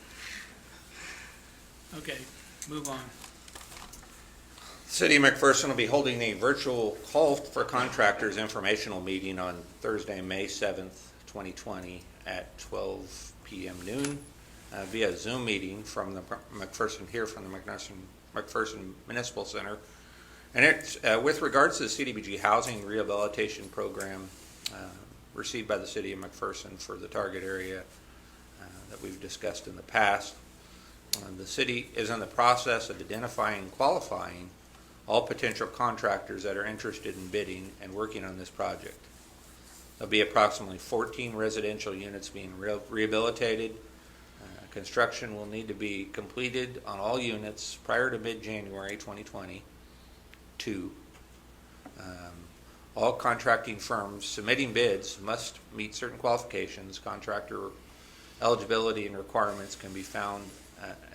Okay, move on. City of McPherson will be holding a virtual call for contractors informational meeting on Thursday, May 7th, 2020 at 12 p.m. noon via Zoom meeting from the McPherson Municipal Center. And it's with regards to the CDBG housing rehabilitation program received by the City of McPherson for the target area that we've discussed in the past. The city is in the process of identifying and qualifying all potential contractors that are interested in bidding and working on this project. There'll be approximately 14 residential units being rehabilitated. Construction will need to be completed on all units prior to mid-January 2022. All contracting firms submitting bids must meet certain qualifications. Contractor eligibility and requirements can be found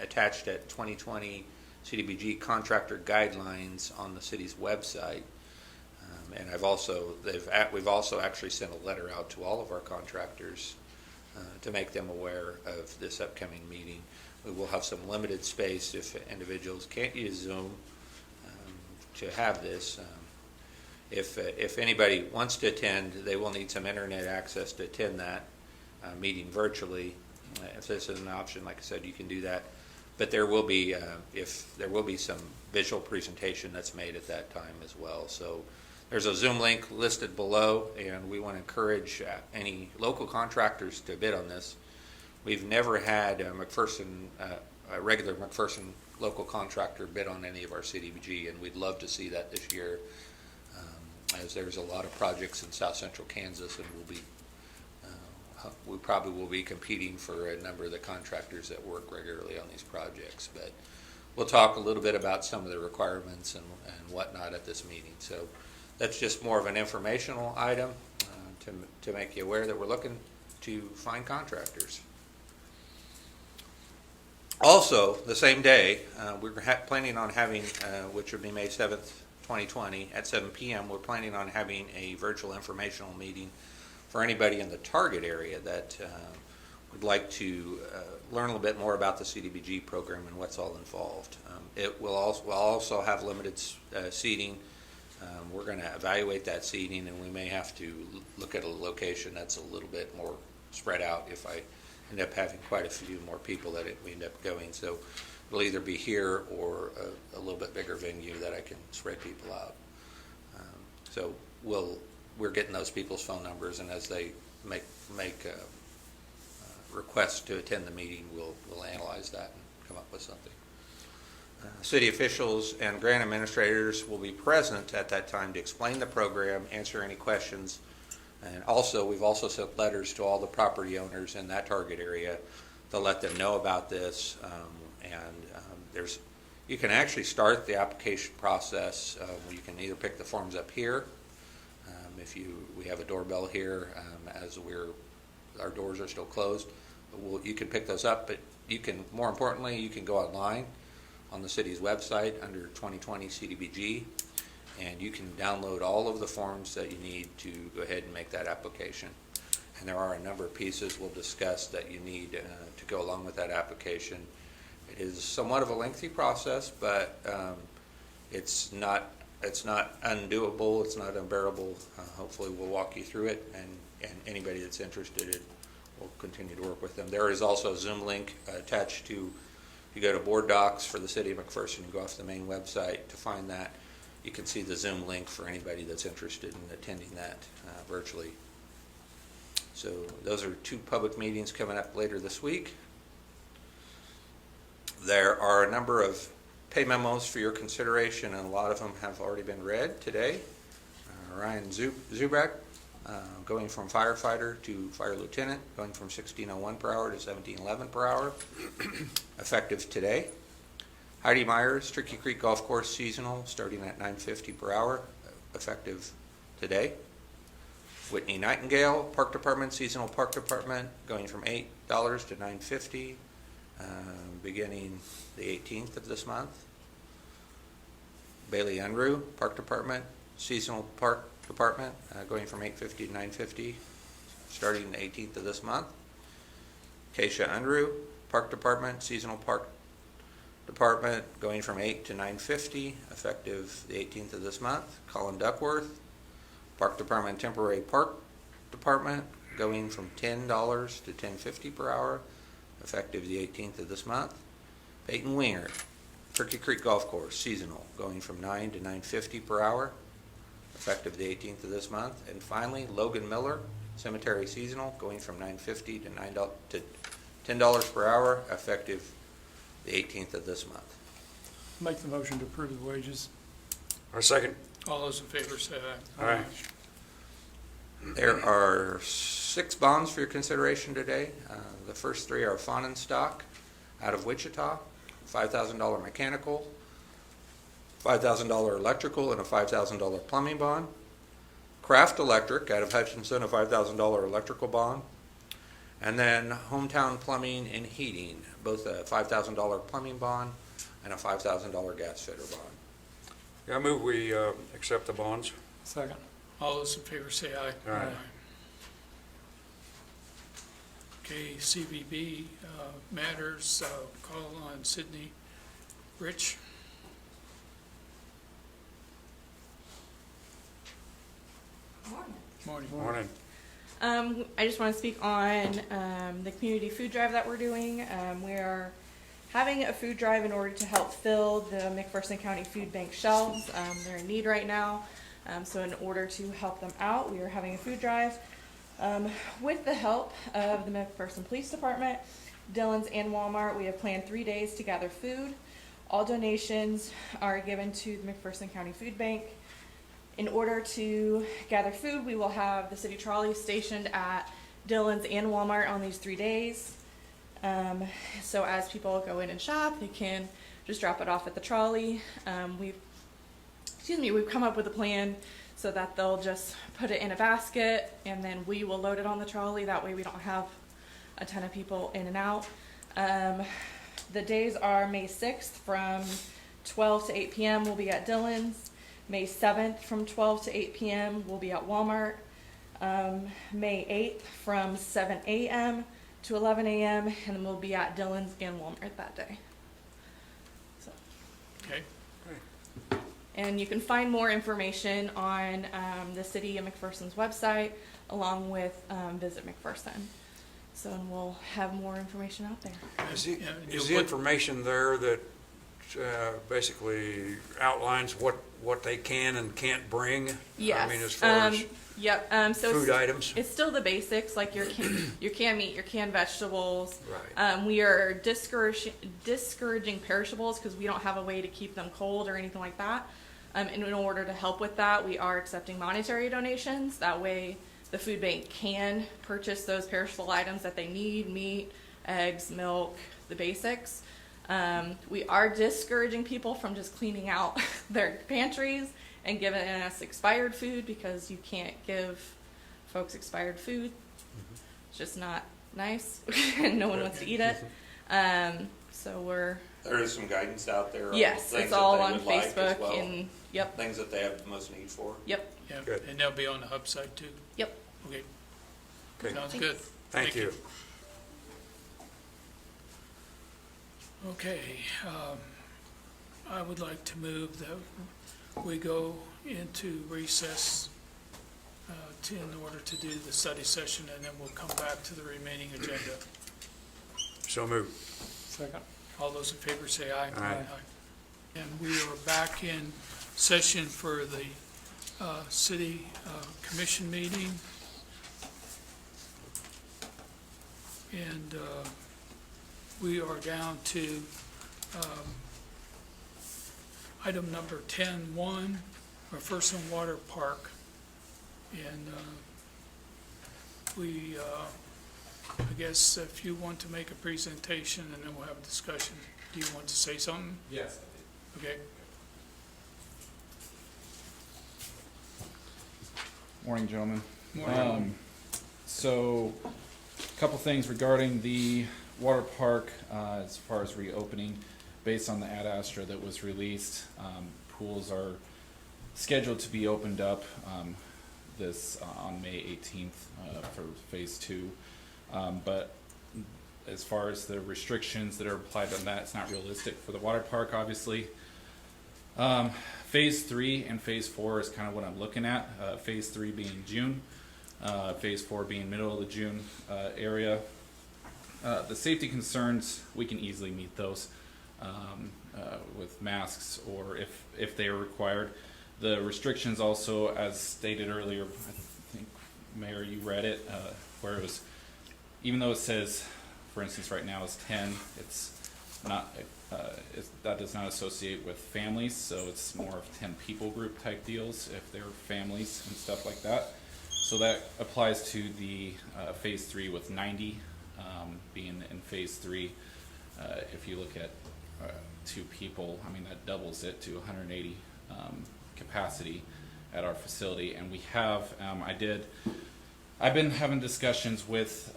attached at 2020 CDBG contractor guidelines on the city's website. And we've also actually sent a letter out to all of our contractors to make them aware of this upcoming meeting. We will have some limited space if individuals can't use Zoom to have this. If anybody wants to attend, they will need some internet access to attend that meeting virtually. If this is an option, like I said, you can do that. But there will be some visual presentation that's made at that time as well. So there's a Zoom link listed below, and we want to encourage any local contractors to bid on this. We've never had a regular McPherson local contractor bid on any of our CDBG, and we'd love to see that this year, as there's a lot of projects in South Central Kansas, and we probably will be competing for a number of the contractors that work regularly on these projects. But we'll talk a little bit about some of the requirements and whatnot at this meeting. So that's just more of an informational item to make you aware that we're looking to find contractors. Also, the same day, we're planning on having, which would be May 7th, 2020, at 7 p.m., we're planning on having a virtual informational meeting for anybody in the target area that would like to learn a little bit more about the CDBG program and what's all involved. It will also have limited seating. We're going to evaluate that seating, and we may have to look at a location that's a little bit more spread out if I end up having quite a few more people that we end up going. So it'll either be here or a little bit bigger venue that I can spread people out. So we're getting those people's phone numbers, and as they make requests to attend the meeting, we'll analyze that and come up with something. City officials and grant administrators will be present at that time to explain the program, answer any questions, and also we've also sent letters to all the property owners in that target area to let them know about this. You can actually start the application process. You can either pick the forms up here. We have a doorbell here as our doors are still closed. You can pick those up, but more importantly, you can go online on the city's website under 2020 CDBG, And you can download all of the forms that you need to go ahead and make that application. And there are a number of pieces we'll discuss that you need to go along with that application. It is somewhat of a lengthy process, but it's not undoable, it's not unbearable. Hopefully we'll walk you through it, and anybody that's interested, we'll continue to work with them. There is also a Zoom link attached to, you go to Board Docs for the City of McPherson, you go off the main website to find that. You can see the Zoom link for anybody that's interested in attending that virtually. So those are 2 public meetings coming up later this week. There are a number of pay memos for your consideration, and a lot of them have already been read today. Ryan Zubrak, going from firefighter to fire lieutenant, going from $16.01 per hour to $17.11 per hour, effective today. Heidi Myers, Turkey Creek Golf Course seasonal, starting at $9.50 per hour, effective today. Whitney Nightingale, Park Department, seasonal Park Department, going from $8 to $9.50, beginning the 18th of this month. Bailey Unruh, Park Department, seasonal Park Department, going from $8.50 to $9.50, starting the 18th of this month. Keisha Unruh, Park Department, seasonal Park Department, going from $8 to $9.50, effective the 18th of this month. Colin Duckworth, Park Department, temporary Park Department, going from $10 to $10.50 per hour, effective the 18th of this month. Peyton Winger, Turkey Creek Golf Course, seasonal, going from $9 to $9.50 per hour, effective the 18th of this month. And finally, Logan Miller, cemetery seasonal, going from $9.50 to $10 per hour, effective the 18th of this month. Make the motion to approve the wages. Our second. All those in favor say aye. Aye. There are 6 bonds for your consideration today. The first 3 are Fawn and Stock out of Wichita, $5,000 mechanical, $5,000 electrical, and a $5,000 plumbing bond. Kraft Electric out of Hutchinson, a $5,000 electrical bond. And then Hometown Plumbing and Heating, both a $5,000 plumbing bond and a $5,000 gas fitter bond. Yeah, I move we accept the bonds. Second. All those in favor say aye. Aye. Okay, CVB matters, call on Sydney Rich. Morning. Morning. I just want to speak on the community food drive that we're doing. We are having a food drive in order to help fill the McPherson County Food Bank shelves. They're in need right now. So in order to help them out, we are having a food drive. With the help of the McPherson Police Department, Dillon's, and Walmart, we have planned 3 days to gather food. All donations are given to the McPherson County Food Bank. In order to gather food, we will have the city trolley stationed at Dillon's and Walmart on these 3 days. So as people go in and shop, they can just drop it off at the trolley. We've come up with a plan so that they'll just put it in a basket and then we will load it on the trolley. That way we don't have a ton of people in and out. The days are May 6th from 12 to 8 p.m. we'll be at Dillon's. May 7th from 12 to 8 p.m. we'll be at Walmart. May 8th from 7 a.m. to 11 a.m. and then we'll be at Dillon's and Walmart that day. So. Okay. And you can find more information on the City of McPherson's website along with Visit McPherson. So and we'll have more information out there. Is Yeah, the information there that basically outlines what they can and can't bring? Yes. I mean, as far as yep. So food items? it's still the basics, like your canned meat, your canned vegetables. Right. We are discouraging perishables because we don't have a way to keep them cold or anything like that. And in order to help with that, we are accepting monetary donations. That way the food bank can purchase those perishable items that they need: meat, eggs, milk, the basics. We are discouraging people from just cleaning out their pantries and giving us expired food because you can't give folks expired food. It's just not nice and no one wants to eat it. So we're There is some guidance out there on Yes, things it's that all they on would like as Facebook well, and, yep, things that they have the most need for. yep, Yeah, Good. and they'll be on the hub site too. yep. Okay, Okay. sounds good. Thank you. Okay, I would like to move that we go into recess in order to do the study session, and then we'll come back to the remaining agenda. So moved. Second. All those in favor say aye. Aye. And we are back in session for the city commission meeting. And we are down to item number 10-1, McPherson Water Park. And we, I guess if you want to make a presentation and then we'll have a discussion. Do you want to say something? Yes, Okay. morning, gentlemen. Morning. So, a couple things regarding the water park as far as reopening. Based on the ad astra that was released, pools are scheduled to be opened up this on May 18th for phase 2. But as far as the restrictions that are applied on that, it's not realistic for the water park, obviously. Phase 3 and phase 4 is kind of what I'm looking at. Phase 3 being June, phase 4 being middle of the June area. The safety concerns, we can easily meet those with masks or if they are required. The restrictions also, as stated earlier, I think, Mayor, you read it, where it was, even though it says, for instance, right now is 10, it's not, that does not associate with families, so it's more of 10 people group type deals if they're families and stuff like that. So that applies to the phase 3 with 90 being in phase 3. If you look at 2 people, I mean, that doubles it to 180 capacity at our facility. And we have, I've been having discussions with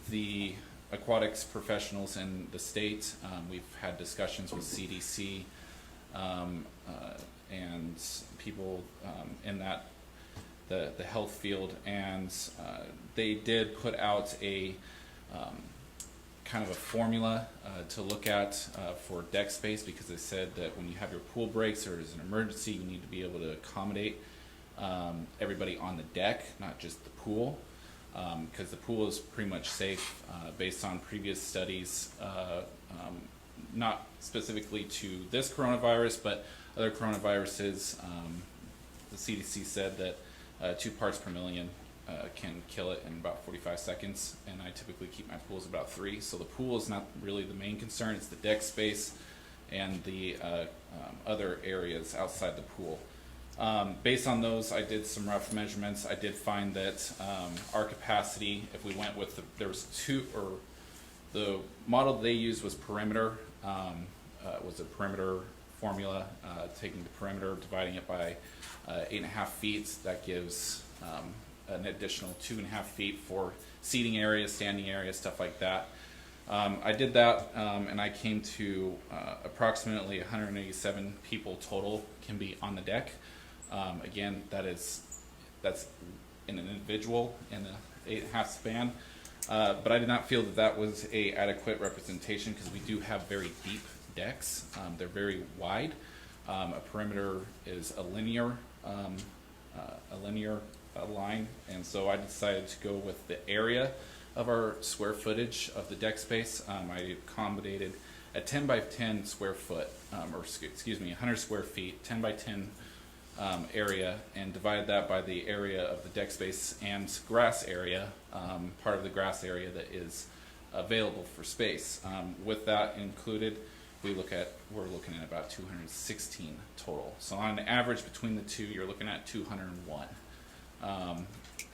the aquatics professionals in the state. We've had discussions with CDC and people in that the health field, and they did put out a kind of a formula to look at for deck space, because they said that when you have your pool breaks or there's an emergency, you need to be able to accommodate everybody on the deck, not just the pool, because the pool is pretty much safe based on previous studies, not specifically to this coronavirus, but other coronaviruses. The CDC said that 2 parts per million can kill it in about 45 seconds, and I typically keep my pools about 3. So the pool is not really the main concern, it's the deck space and the other areas outside the pool. Based on those, I did some rough measurements. I did find that our capacity, if we went with the model they used was perimeter, was a perimeter formula, taking the perimeter, dividing it by 8.5 feet. That gives an additional 2.5 feet for seating areas, standing areas, stuff like that. I did that, and I came to approximately 187 people total can be on the deck. Again, that's in an individual in the 8.5 span, but I did not feel that that was a adequate representation, because we do have very deep decks. They're very wide. A perimeter is a linear line, and so I decided to go with the area of our square footage of the deck space. I accommodated a 10 by 10 square foot, or excuse me, 100 square feet, 10 by 10 area, and divided that by the area of the deck space and grass area, part of the grass area that is available for space. With that included, we're looking at about 216 total. So on average between the two, you're looking at 201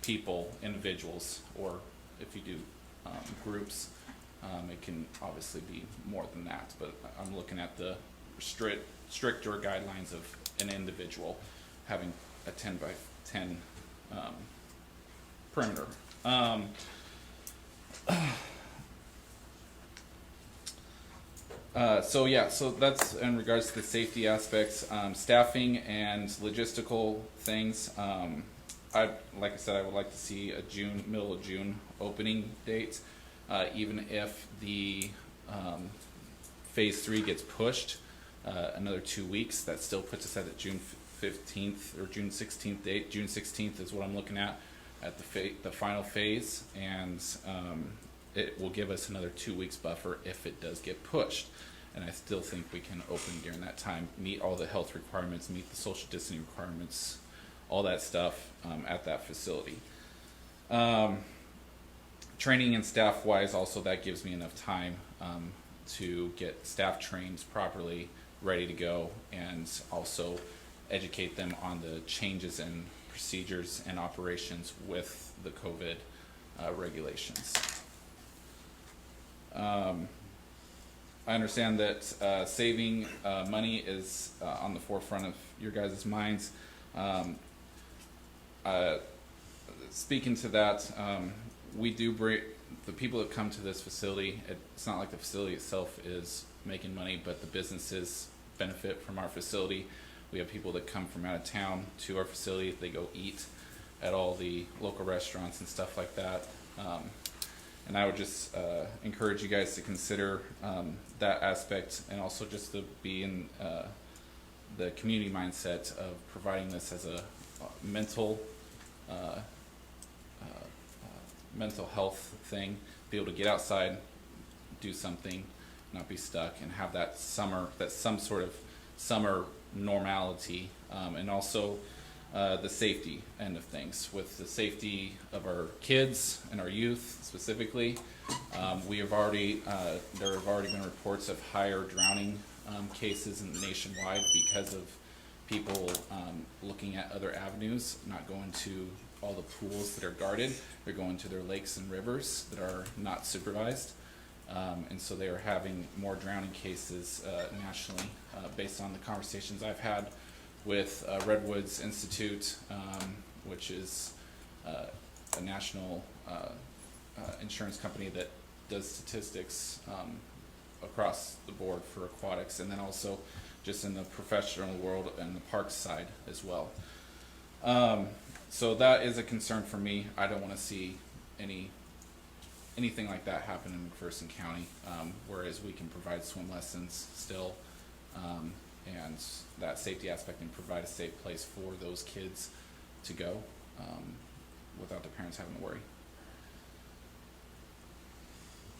people, individuals, or if you do groups, it can obviously be more than that. But I'm looking at the stricter guidelines of an individual having a 10 by 10 perimeter. So that's in regards to the safety aspects, staffing and logistical things. Like I said, I would like to see a middle of June opening date, even if the phase 3 gets pushed another 2 weeks. That still puts us at the June 15th or June 16th date. June 16th is what I'm looking at the final phase, and it will give us another 2 weeks buffer if it does get pushed. And I still think we can open during that time, meet all the health requirements, meet the social distancing requirements, all that stuff at that facility. Training and staff wise, also that gives me enough time to get staff trained properly, ready to go, and also educate them on the changes in procedures and operations with the COVID regulations. I understand that saving money is on the forefront of your guys' minds. Speaking to that, we do bring the people that come to this facility. It's not like the facility itself is making money, but the businesses benefit from our facility. We have people that come from out of town to our facility. They go eat at all the local restaurants and stuff like that. And I would just encourage you guys to consider that aspect, and also just to be in the community mindset of providing this as a mental health thing. Be able to get outside, do something, not be stuck, and have that some sort of summer normality, and also the safety end of things. With the safety of our kids and our youth specifically, there have already been reports of higher drowning cases nationwide because of people looking at other avenues, not going to all the pools that are guarded. They're going to their lakes and rivers that are not supervised. And so they are having more drowning cases nationally, based on the conversations I've had with Redwoods Institute, which is a national insurance company that does statistics across the board for aquatics, and then also just in the professional world and the park side as well. So that is a concern for me. I don't want to see anything like that happen in McPherson County, whereas we can provide swim lessons still, and that safety aspect, and provide a safe place for those kids to go without the parents having to worry.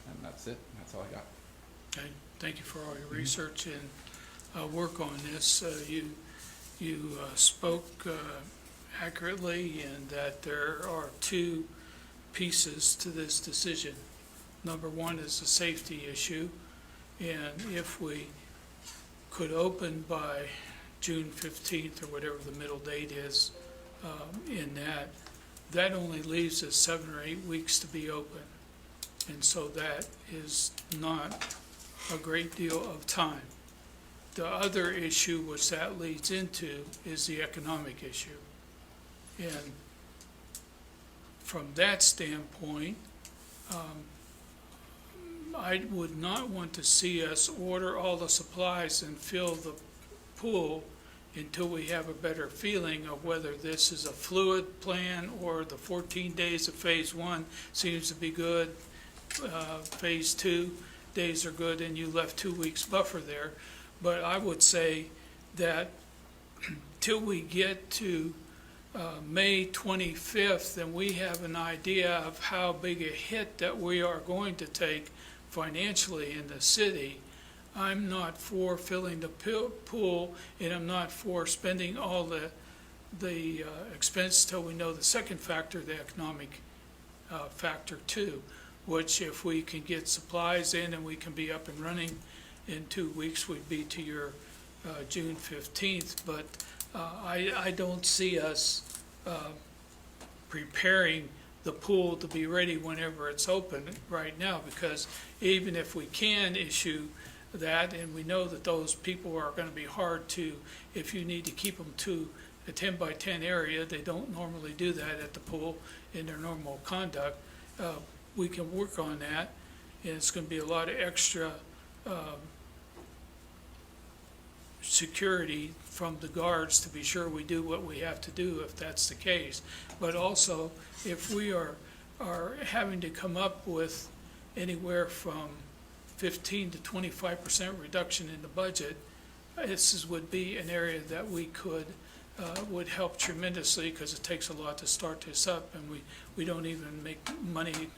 And that's it. That's all I got. Okay, thank you for all your research and work on this. You spoke accurately, and that there are two pieces to this decision. Number one is the safety issue, and if we could open by June 15th or whatever the middle date is, in that only leaves us 7 or 8 weeks to be open. And so that is not a great deal of time. The other issue which that leads into is the economic issue. And from that standpoint, I would not want to see us order all the supplies and fill the pool until we have a better feeling of whether this is a fluid plan or the 14 days of phase 1 seems to be good. Phase 2 days are good, and you left 2 weeks buffer there. But I would say that till we get to May 25th, and we have an idea of how big a hit that we are going to take financially in the city, I'm not for filling the pool, and I'm not for spending all the expense till we know the second factor, the economic factor too, which if we can get supplies in and we can be up and running in 2 weeks, would be to your June 15th. But I don't see us preparing the pool to be ready whenever it's open right now, because even if we can issue that, and we know that those people are going to be hard to, if you need to keep them to a 10 by 10 area, they don't normally do that at the pool in their normal conduct. We can work on that, and it's going to be a lot of extra security from the guards to be sure we do what we have to do if that's the case. But also, if we are having to come up with anywhere from 15 to 25% reduction in the budget, would be an area that we would help tremendously, because it takes a lot to start this up, and we don't even make money.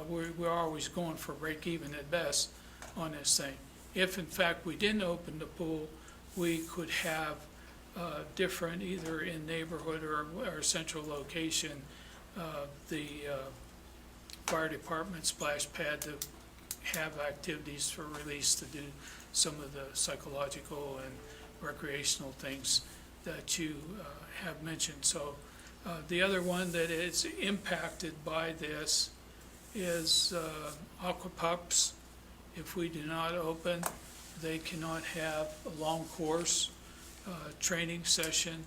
We're always going for break even at best on this thing. If in fact we didn't open the pool, we could have different, either in neighborhood or central location, the fire department splash pad to have activities for release to do some of the psychological and recreational things that you have mentioned. So the other one that is impacted by this is Aqua Pups. If we do not open, they cannot have a long course training session,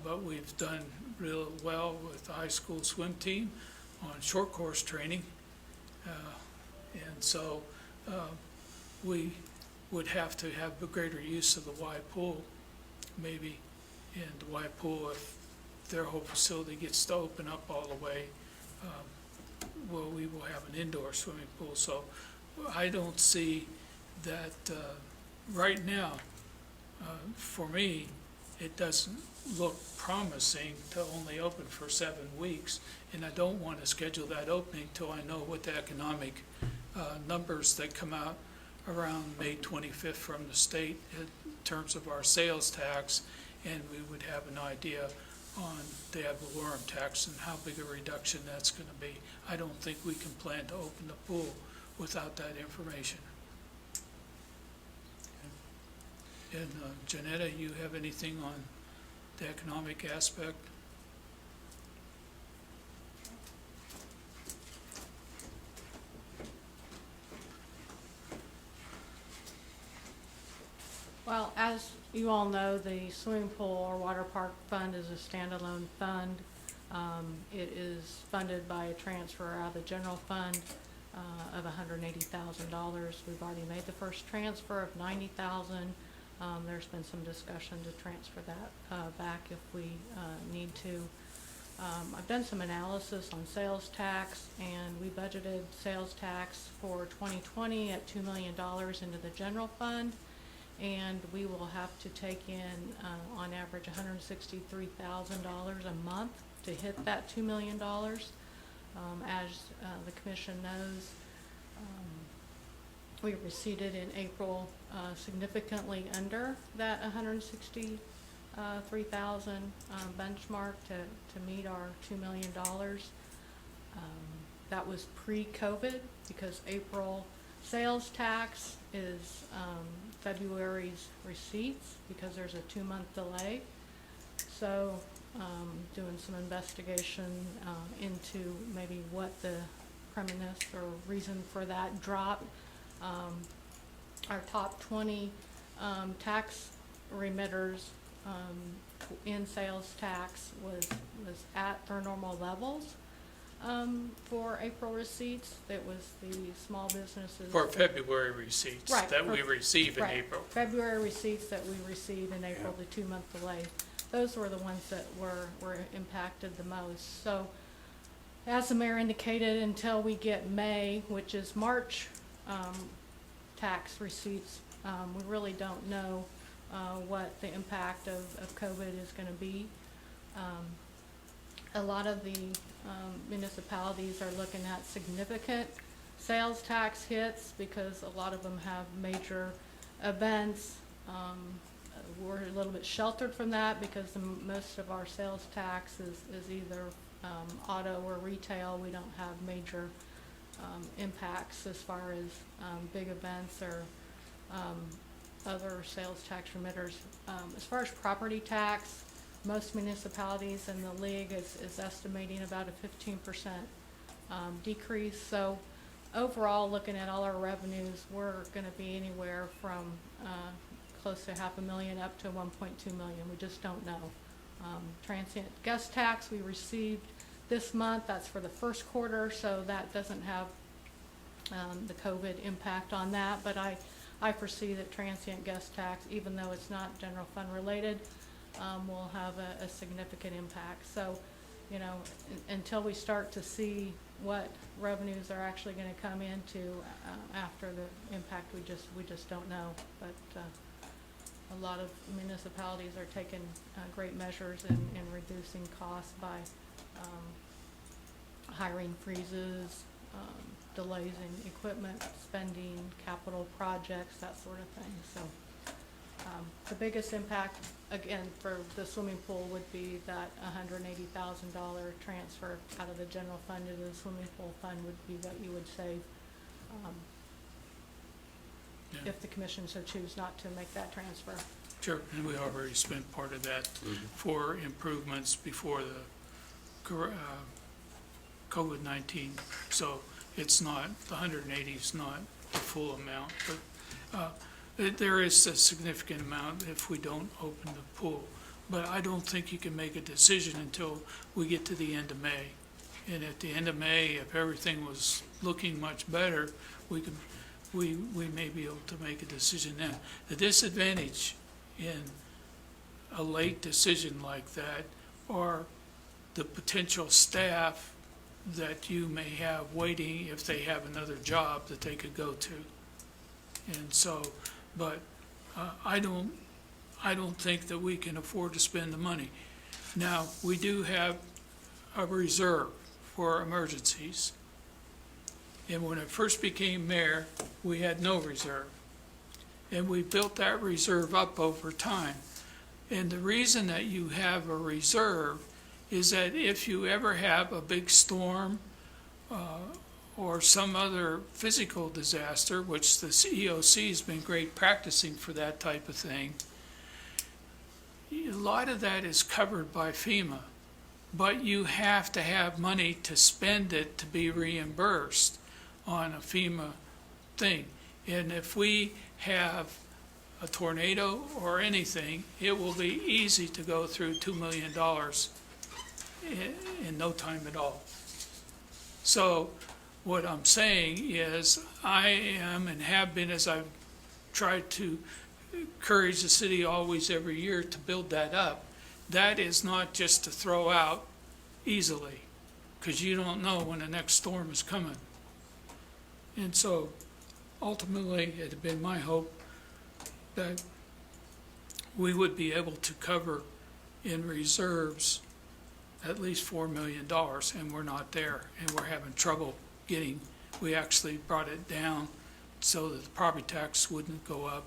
but we've done real well with the high school swim team on short course training. And so we would have to have a greater use of the Y pool, maybe. And the Y pool, if their whole facility gets to open up all the way, well, we will have an indoor swimming pool. So I don't see that right now, for me, it doesn't look promising to only open for 7 weeks. And I don't want to schedule that opening till I know what the economic numbers that come out around May 25th from the state in terms of our sales tax, and we would have an idea on the ad valorem tax and how big a reduction that's going to be. I don't think we can plan to open the pool without that information. And Janetta, you have anything on the economic aspect? Well, as you all know, the swimming pool or water park fund is a standalone fund. It is funded by a transfer out of the general fund of $180,000. We've already made the first transfer of $90,000. There's been some discussion to transfer that back if we need to. I've done some analysis on sales tax, and we budgeted sales tax for 2020 at $2 million into the general fund. And we will have to take in, on average, $163,000 a month to hit that $2 million. As the commission knows, we receipted in April significantly under that $163,000 benchmark to meet our $2 million. That was pre-COVID, because April sales tax is February's receipts, because there's a 2-month delay. So doing some investigation into maybe what the premise or reason for that drop. Our top 20 tax remitters in sales tax was at their normal levels. For April receipts, that was the small businesses. For February receipts Right, that we receive in right. April. February receipts that we received in April, the 2-month delay, those were the ones that were impacted the most. So, as the mayor indicated, until we get May, which is March tax receipts, we really don't know what the impact of COVID is going to be. A lot of the municipalities are looking at significant sales tax hits, because a lot of them have major events. We're a little bit sheltered from that, because most of our sales tax is either auto or retail. We don't have major impacts as far as big events or other sales tax remitters. As far as property tax, most municipalities in the league is estimating about a 15% decrease. So overall, looking at all our revenues, we're going to be anywhere from close to $500,000 up to $1.2 million. We just don't know. Transient guest tax we received this month. That's for the first quarter, so that doesn't have the COVID impact on that. But I foresee that transient guest tax, even though it's not general fund related, will have a significant impact. So, you know, until we start to see what revenues are actually going to come into after the impact, we just don't know. But a lot of municipalities are taking great measures in reducing costs by hiring freezes, delays in equipment spending, capital projects, that sort of thing. So the biggest impact, again, for the swimming pool would be that $180,000 transfer out of the general fund into the swimming pool fund would be what you would save Yeah. if the commission so choose not to make that transfer. Sure, and we already spent part of that for improvements before the COVID-19. So it's not, the 180 is not the full amount, but there is a significant amount if we don't open the pool. But I don't think you can make a decision until we get to the end of May. And at the end of May, if everything was looking much better, we may be able to make a decision then. The disadvantage in a late decision like that are the potential staff that you may have waiting if they have another job that they could go to. And so, but I don't think that we can afford to spend the money. Now, we do have a reserve for emergencies. And when I first became mayor, we had no reserve. And we built that reserve up over time. And the reason that you have a reserve is that if you ever have a big storm or some other physical disaster, which the EOC has been great practicing for that type of thing, a lot of that is covered by FEMA. But you have to have money to spend it to be reimbursed on a FEMA thing. And if we have a tornado or anything, it will be easy to go through $2 million in no time at all. So what I'm saying is I am and have been, as I've tried to encourage the city always every year to build that up, that is not just to throw out easily, because you don't know when the next storm is coming. And so ultimately it had been my hope that we would be able to cover in reserves at least $4 million, and we're not there, and we're having trouble getting, we actually brought it down so that the property tax wouldn't go up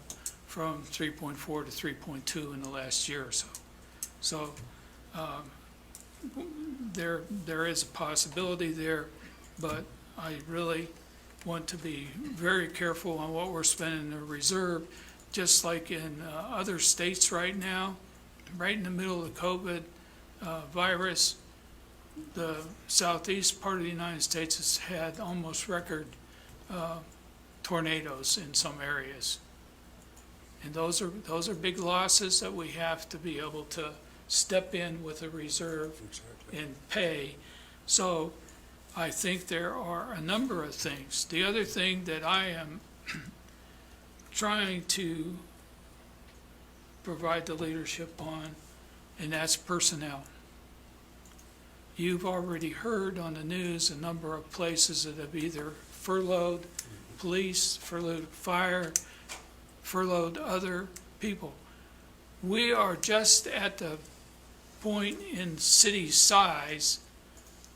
from 3.4 to 3.2 in the last year or so. So there is a possibility there, but I really want to be very careful on what we're spending in the reserve, just like in other states right now, right in the middle of the COVID virus. The southeast part of the United States has had almost record tornadoes in some areas. And those are big losses that we have to be able to step in with a reserve and pay. So I think there are a number of things. The other thing that I am trying to provide the leadership on, and that's personnel. You've already heard on the news a number of places that have either furloughed police, furloughed fire, furloughed other people. We are just at the point in city size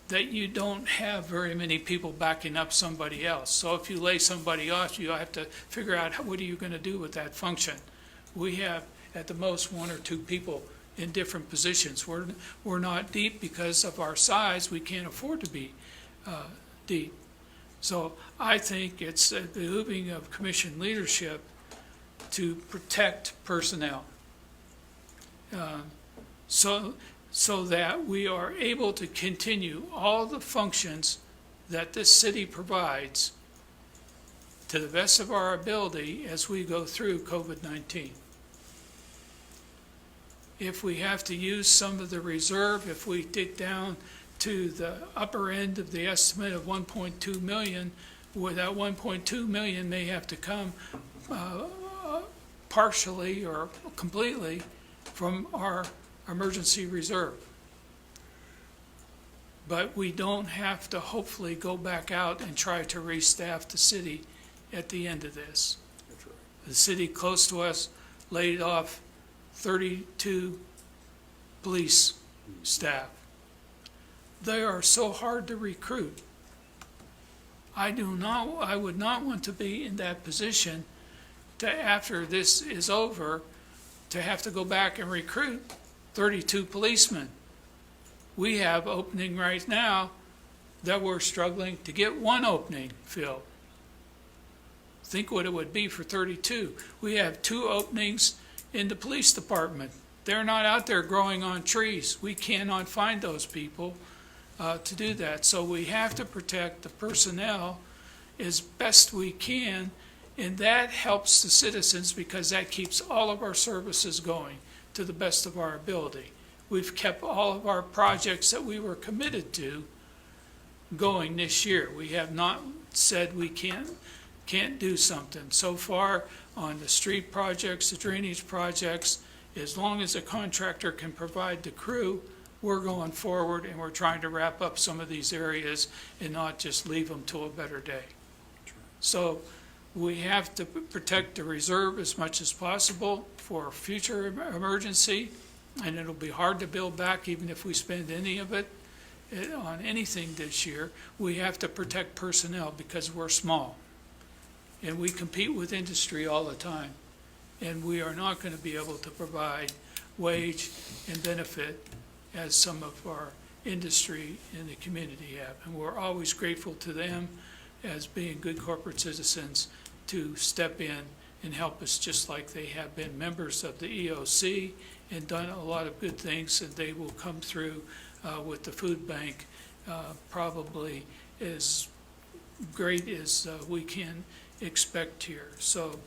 that you don't have very many people backing up somebody else. So if you lay somebody off, you have to figure out what are you going to do with that function. We have at the most 1 or 2 people in different positions. We're not deep because of our size. We can't afford to be deep. So I think it's the behooving of commission leadership to protect personnel, so that we are able to continue all the functions that this city provides to the best of our ability as we go through COVID-19. If we have to use some of the reserve, if we dig down to the upper end of the estimate of 1.2 million, where that 1.2 million may have to come partially or completely from our emergency reserve. But we don't have to hopefully go back out and try to restaff the city at the end of this. The city close to us laid off 32 police staff. They are so hard to recruit. I would not want to be in that position to, after this is over, to have to go back and recruit 32 policemen. We have opening right now that we're struggling to get one opening filled. Think what it would be for 32. We have 2 openings in the police department. They're not out there growing on trees. We cannot find those people to do that. So we have to protect the personnel as best we can, and that helps the citizens because that keeps all of our services going to the best of our ability. We've kept all of our projects that we were committed to going this year. We have not said we can't do something. So far on the street projects, the drainage projects, as long as a contractor can provide the crew, we're going forward and we're trying to wrap up some of these areas and not just leave them till a better day. So we have to protect the reserve as much as possible for future emergency, and it'll be hard to build back even if we spend any of it on anything this year. We have to protect personnel because we're small. And we compete with industry all the time. And we are not going to be able to provide wage and benefit as some of our industry in the community have. And we're always grateful to them as being good corporate citizens to step in and help us, just like they have been members of the EOC and done a lot of good things, and they will come through with the food bank probably as great as we can expect here. So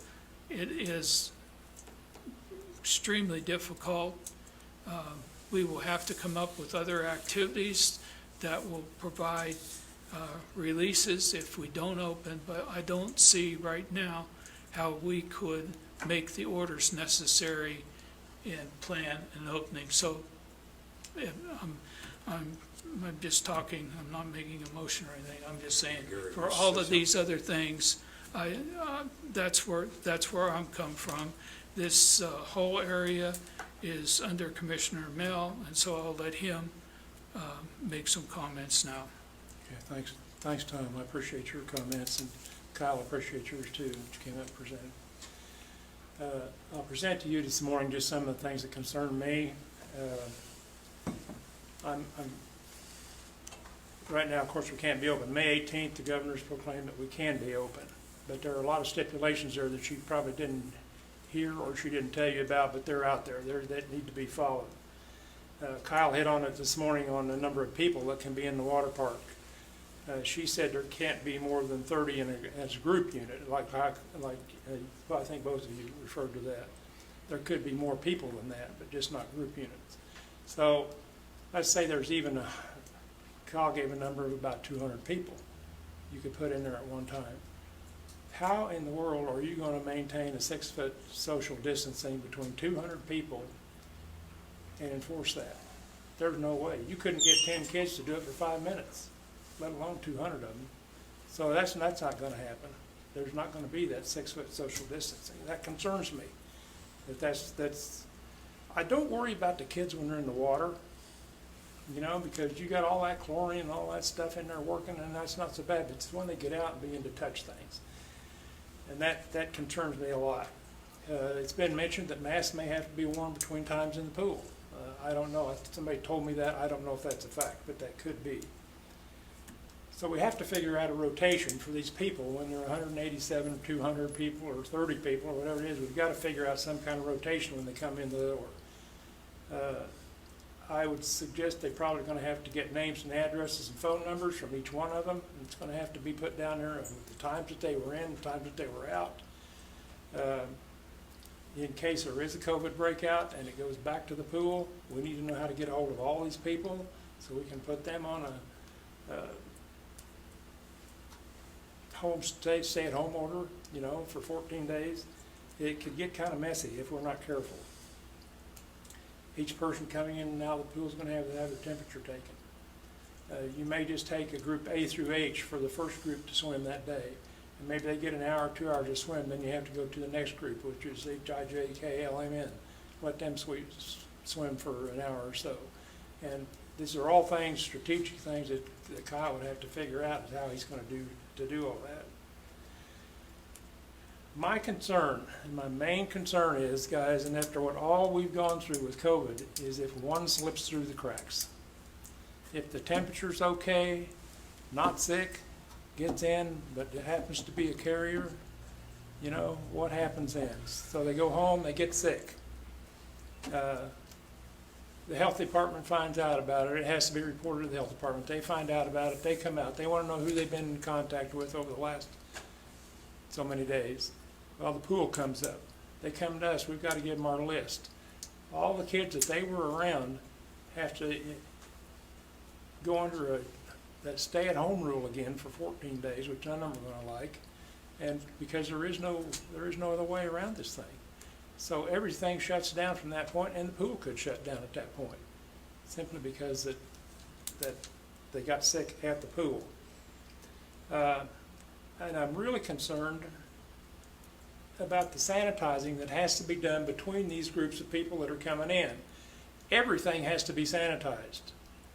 it is extremely difficult. We will have to come up with other activities that will provide releases if we don't open, but I don't see right now how we could make the orders necessary and plan an opening. So I'm just talking, I'm not making a motion or anything, I'm just saying, for all of these other things, that's where I'm come from. This whole area is under Commissioner Mel, and so I'll let him make some comments now. Okay, thanks, Tom. I appreciate your comments, and Kyle, I appreciate yours too, that you came up and presented. I'll present to you this morning just some of the things that concern me. Right now, of course, we can't be open. May 18th, the governor's proclaimed that we can be open, but there are a lot of stipulations there that you probably didn't hear or she didn't tell you about, but they're out there. That need to be followed. Kyle hit on it this morning on the number of people that can be in the water park. She said there can't be more than 30 as a group unit, I think both of you referred to that. There could be more people than that, but just not group units. So let's say there's even Kyle gave a number of about 200 people you could put in there at one time. How in the world are you going to maintain a 6-foot social distancing between 200 people and enforce that? There's no way. You couldn't get 10 kids to do it for 5 minutes, let alone 200 of them. So that's not going to happen. There's not going to be that 6-foot social distancing. That concerns me. I don't worry about the kids when they're in the water, because you got all that chlorine and all that stuff in there working, and that's not so bad. But it's when they get out and begin to touch things. And that concerns me a lot. It's been mentioned that masks may have to be worn between times in the pool. I don't know. Somebody told me that. I don't know if that's a fact, but that could be. So we have to figure out a rotation for these people when there are 187 or 200 people or 30 people or whatever it is. We've got to figure out some kind of rotation when they come in the door. I would suggest they're probably going to have to get names and addresses and phone numbers from each one of them. It's going to have to be put down there with the times that they were in, the times that they were out. In case there is a COVID breakout and it goes back to the pool, we need to know how to get a hold of all these people so we can put them on a stay-at-home order, you know, for 14 days, it could get kind of messy if we're not careful. Each person coming in and out of the pool is going to have their temperature taken. You may just take a group A through H for the first group to swim that day. And maybe they get an hour, 2 hours to swim, then you have to go to the next group, which is H, I, J, K, L, M, N. Let them swim for an hour or so. And these are all things, strategic things that Kyle would have to figure out is how he's going to do all that. My concern, and my main concern is, guys, and after what all we've gone through with COVID, is if one slips through the cracks. If the temperature's okay, not sick, gets in, but it happens to be a carrier, you know, what happens then? So they go home, they get sick. The health department finds out about it. It has to be reported to the health department. They find out about it. They come out. They want to know who they've been in contact with over the last so many days. Well, the pool comes up. They come to us. We've got to give them our list. All the kids that they were around have to go under that stay-at-home rule again for 14 days, which none of them are going to like, and because there is no other way around this thing. So everything shuts down from that point, and the pool could shut down at that point, simply because that they got sick at the pool. And I'm really concerned about the sanitizing that has to be done between these groups of people that are coming in. Everything has to be sanitized.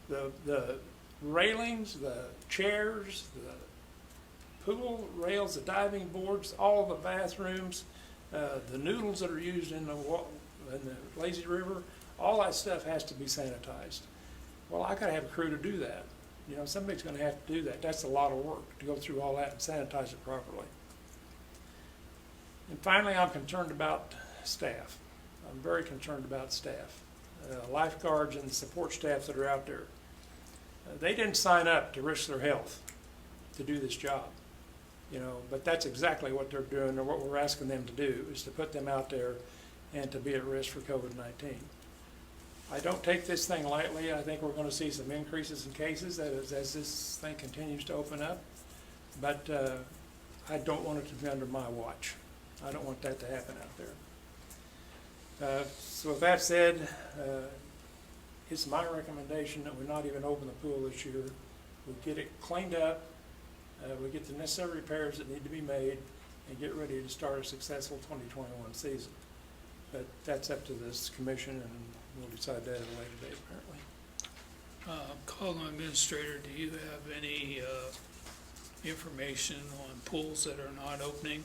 The railings, the chairs, the pool rails, the diving boards, all the bathrooms, the noodles that are used in the lazy river, all that stuff has to be sanitized. Well, I got to have a crew to do that. You know, somebody's going to have to do that. That's a lot of work to go through all that and sanitize it properly. And finally, I'm concerned about staff. I'm very concerned about staff, lifeguards and the support staff that are out there. They didn't sign up to risk their health to do this job, you know, but that's exactly what they're doing, or what we're asking them to do, is to put them out there and to be at risk for COVID-19. I don't take this thing lightly. I think we're going to see some increases in cases as this thing continues to open up, but I don't want it to be under my watch. I don't want that to happen out there. So with that said, it's my recommendation that we not even open the pool this year. We get it cleaned up, we get the necessary repairs that need to be made, and get ready to start a successful 2021 season. But that's up to this commission, and we'll decide that at a later date, apparently. Call on Administrator, do you have any information on pools that are not opening?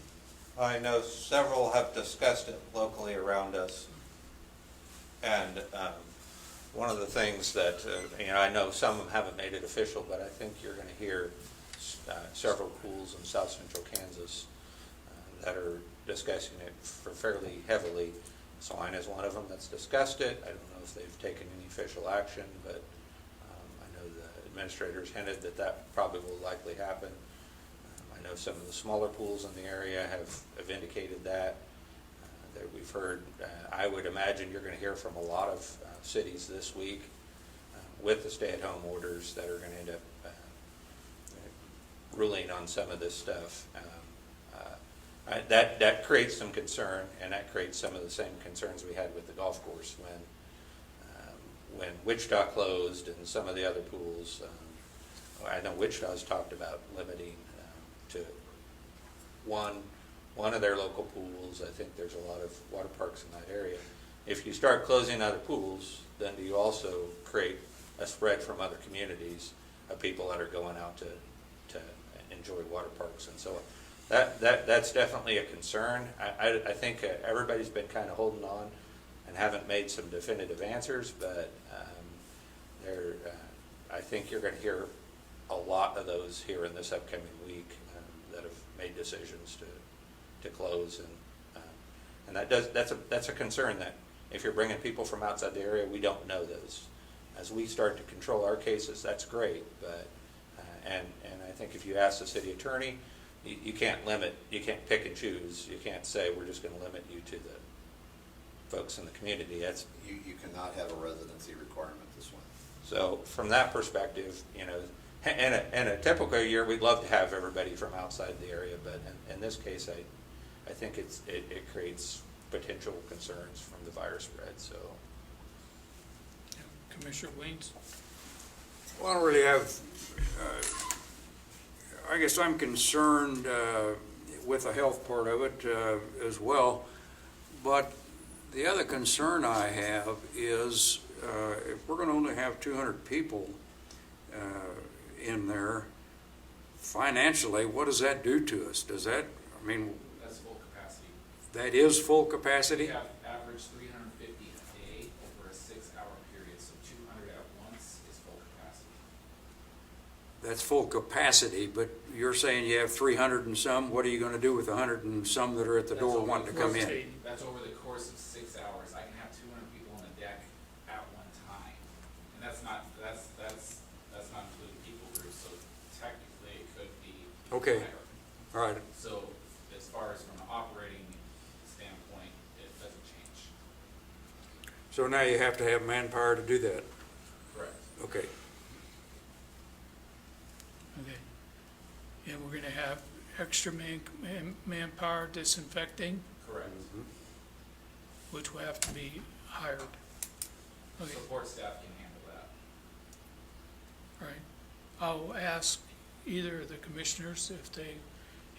I know several have discussed it locally around us, and one of the things that, I know some of them haven't made it official, but I think you're going to hear several pools in south central Kansas that are discussing it fairly heavily. Salina is one of them that's discussed it. I don't know if they've taken any official action, but I know the administrators hinted that probably will likely happen. I know some of the smaller pools in the area have indicated that we've heard. I would imagine you're going to hear from a lot of cities this week with the stay-at-home orders that are going to end up ruling on some of this stuff. That creates some concern, and that creates some of the same concerns we had with the golf course when Wichita closed and some of the other pools. I know Wichita's talked about limiting to one of their local pools. I think there's a lot of water parks in that area. If you start closing other pools, then do you also create a spread from other communities of people that are going out to enjoy water parks and so on? That's definitely a concern. I think everybody's been kind of holding on and haven't made some definitive answers, but I think you're going to hear a lot of those here in this upcoming week that have made decisions to close, and that's a concern, that if you're bringing people from outside the area, we don't know those. As we start to control our cases, that's great, but and I think if you ask the city attorney, you can't pick and choose. You can't say we're just going to limit you to the folks in the community. You cannot have a residency requirement this way. So from that perspective, In a typical year, we'd love to have everybody from outside the area, but in this case, I think it creates potential concerns from the virus spread, so. Commissioner Weems? Well, I don't really have, I guess I'm concerned with the health part of it as well. But the other concern I have is if we're going to only have 200 people in there, financially, what does that do to us? Does that, I mean, That's full capacity. that is full capacity? We have average 350 a day over a 6-hour period, so 200 at once is full capacity. That's full capacity, but you're saying you have 300 and some. What are you going to do with 100 and some that are at the That's door over wanting to the come course in? That's over the course of 6 hours. I can have 200 people on the deck at one time, and that's not including people groups. So technically, it could be Okay. higher. All right. So as far as from an operating standpoint, it doesn't change. So now you have to have manpower to do that. Correct. Okay. Okay. And we're gonna have extra manpower disinfecting, Correct. which will have to be hired. Okay, Support staff can handle that. all right. I'll ask either of the commissioners if they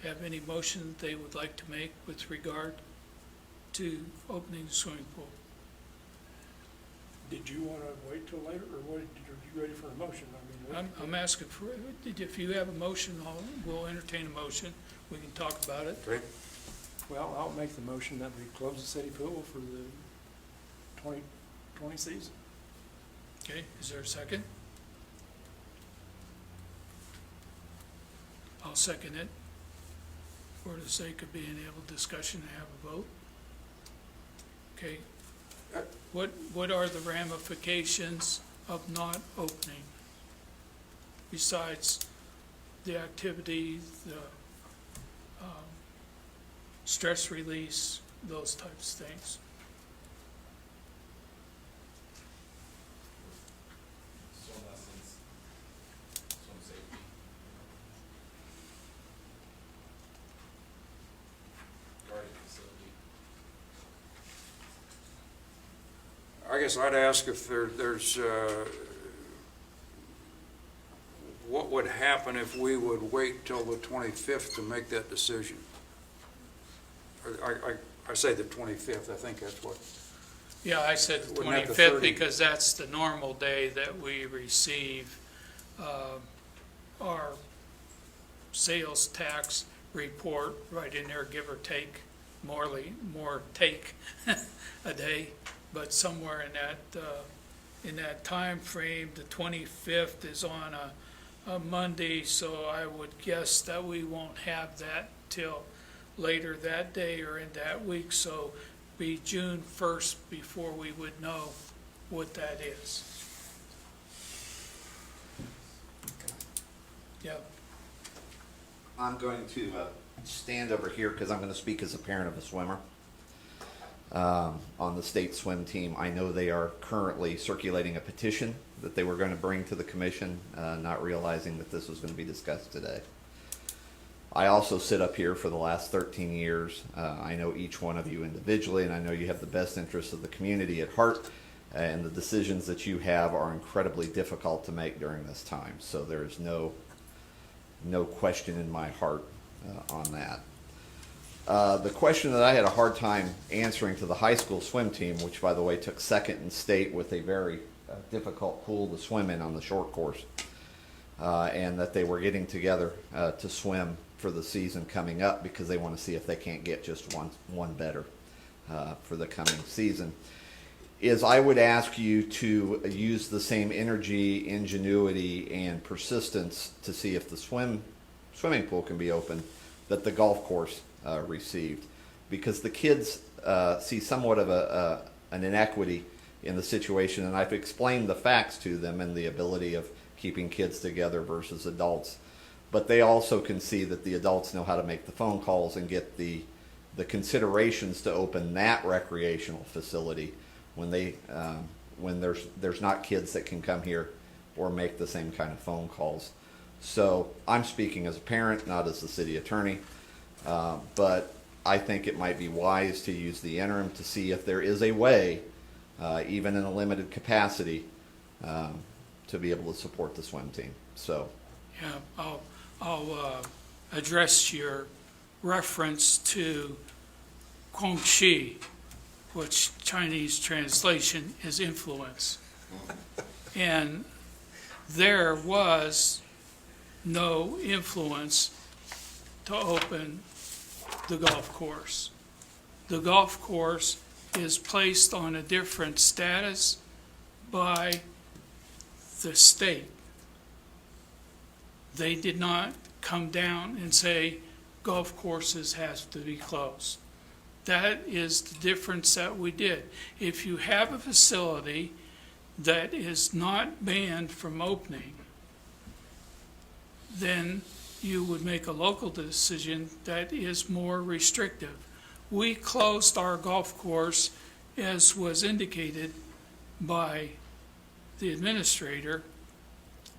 have any motion that they would like to make with regard to opening the swimming pool. Did you want to wait till later, or what, are you ready for a motion? I mean, I'm asking for, if you have a motion, we'll entertain a motion. We can talk about it. Okay. well, I'll make the motion that we close the city pool for the 2020 season. Okay, is there a second? I'll second it. For the sake of being able to discussion and have a vote. Okay. What are the ramifications of not opening? Besides the activity, the stress release, those types of things. Swim lessons, swim safety. Guarding facility. I guess I'd ask if there's, what would happen if we would wait till the 25th to make that decision? I say the 25th, I think that's what, Yeah, I said the Wouldn't have the 25th 30. because that's the normal day that we receive our sales tax report, right in there, give or take, more take a day, but somewhere in that time frame, the 25th is on a Monday, so I would guess that we won't have that till later that day or in that week, so be June 1st before we would know what that is. Yep. I'm going to stand over here because I'm going to speak as a parent of a swimmer on the state swim team. I know they are currently circulating a petition that they were going to bring to the commission, not realizing that this was going to be discussed today. I also sit up here for the last 13 years. I know each one of you individually, and I know you have the best interests of the community at heart, and the decisions that you have are incredibly difficult to make during this time. So there is no question in my heart on that. The question that I had a hard time answering to the high school swim team, which by the way took second in state with a very difficult pool to swim in on the short course, and that they were getting together to swim for the season coming up because they want to see if they can't get just one better for the coming season, is I would ask you to use the same energy, ingenuity, and persistence to see if the swimming pool can be open that the golf course received, because the kids see somewhat of an inequity in the situation, and I've explained the facts to them and the ability of keeping kids together versus adults, but they also can see that the adults know how to make the phone calls and get the considerations to open that recreational facility when there's not kids that can come here or make the same kind of phone calls. So I'm speaking as a parent, not as the city attorney. But I think it might be wise to use the interim to see if there is a way, even in a limited capacity, to be able to support the swim team. So, Yeah, I'll address your reference to Guangxi, which Chinese translation is influence. And there was no influence to open the golf course. The golf course is placed on a different status by the state. They did not come down and say golf courses have to be closed. That is the difference that we did. If you have a facility that is not banned from opening, then you would make a local decision that is more restrictive. We closed our golf course, as was indicated by the administrator,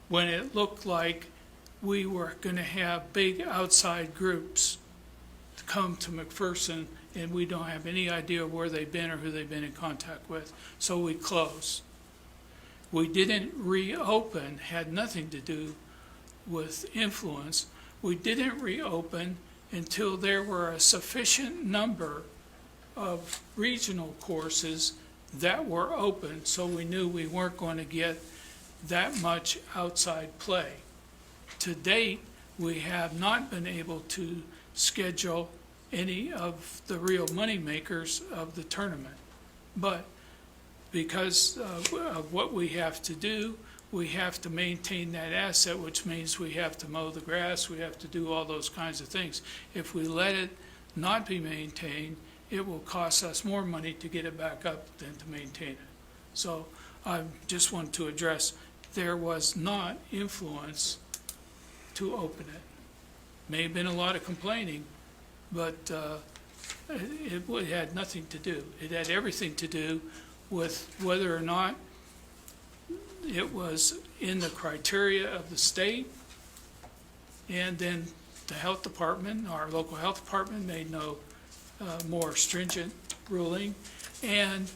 when it looked like we were going to have big outside groups to come to McPherson, and we don't have any idea where they've been or who they've been in contact with. So we closed. We didn't reopen, had nothing to do with influence. We didn't reopen until there were a sufficient number of regional courses that were open, so we knew we weren't going to get that much outside play. To date, we have not been able to schedule any of the real money makers of the tournament. But because of what we have to do, we have to maintain that asset, which means we have to mow the grass, we have to do all those kinds of things. If we let it not be maintained, it will cost us more money to get it back up than to maintain it. So I just want to address, there was not influence to open it. May have been a lot of complaining, but it had nothing to do. It had everything to do with whether or not it was in the criteria of the state, and then the health department, our local health department, made no more stringent ruling, and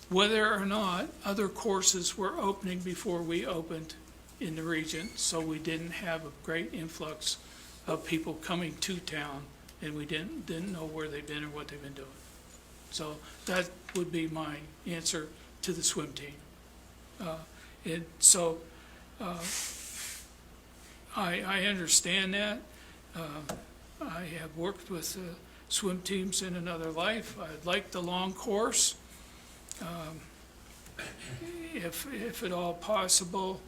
whether or not other courses were opening before we opened in the region, so we didn't have a great influx of people coming to town, and we didn't know where they've been or what they've been doing. So that would be my answer to the swim team. I understand that. I have worked with swim teams in another life. I like the long course. If at all possible,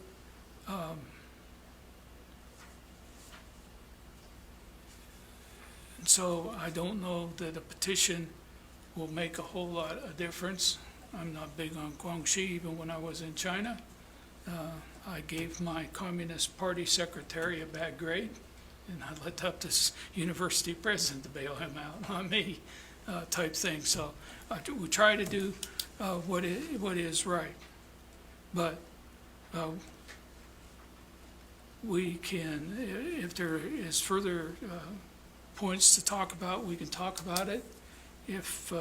so I don't know that a petition will make a whole lot of difference. I'm not big on Guangxi, even when I was in China. I gave my Communist Party secretary a bad grade, and I let up this university president to bail him out, not me, type thing. So we try to do what is right. But we can, if there is further points to talk about, we can talk about it. If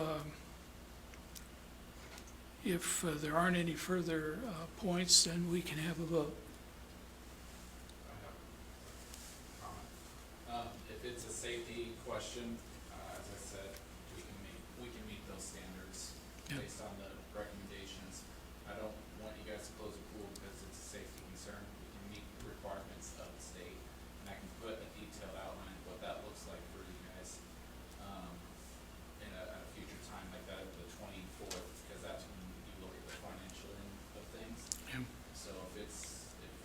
there aren't any further points, then we can have a vote. If it's a safety question, as I said, we can meet those standards based on the recommendations. I don't want you guys to close the pool because it's a safety concern. We can meet the requirements of the state, and I can put a detailed outline of what that looks like for you guys at a future time, like that, the 24th, because that's when you look at the financial end of things. Yeah. So if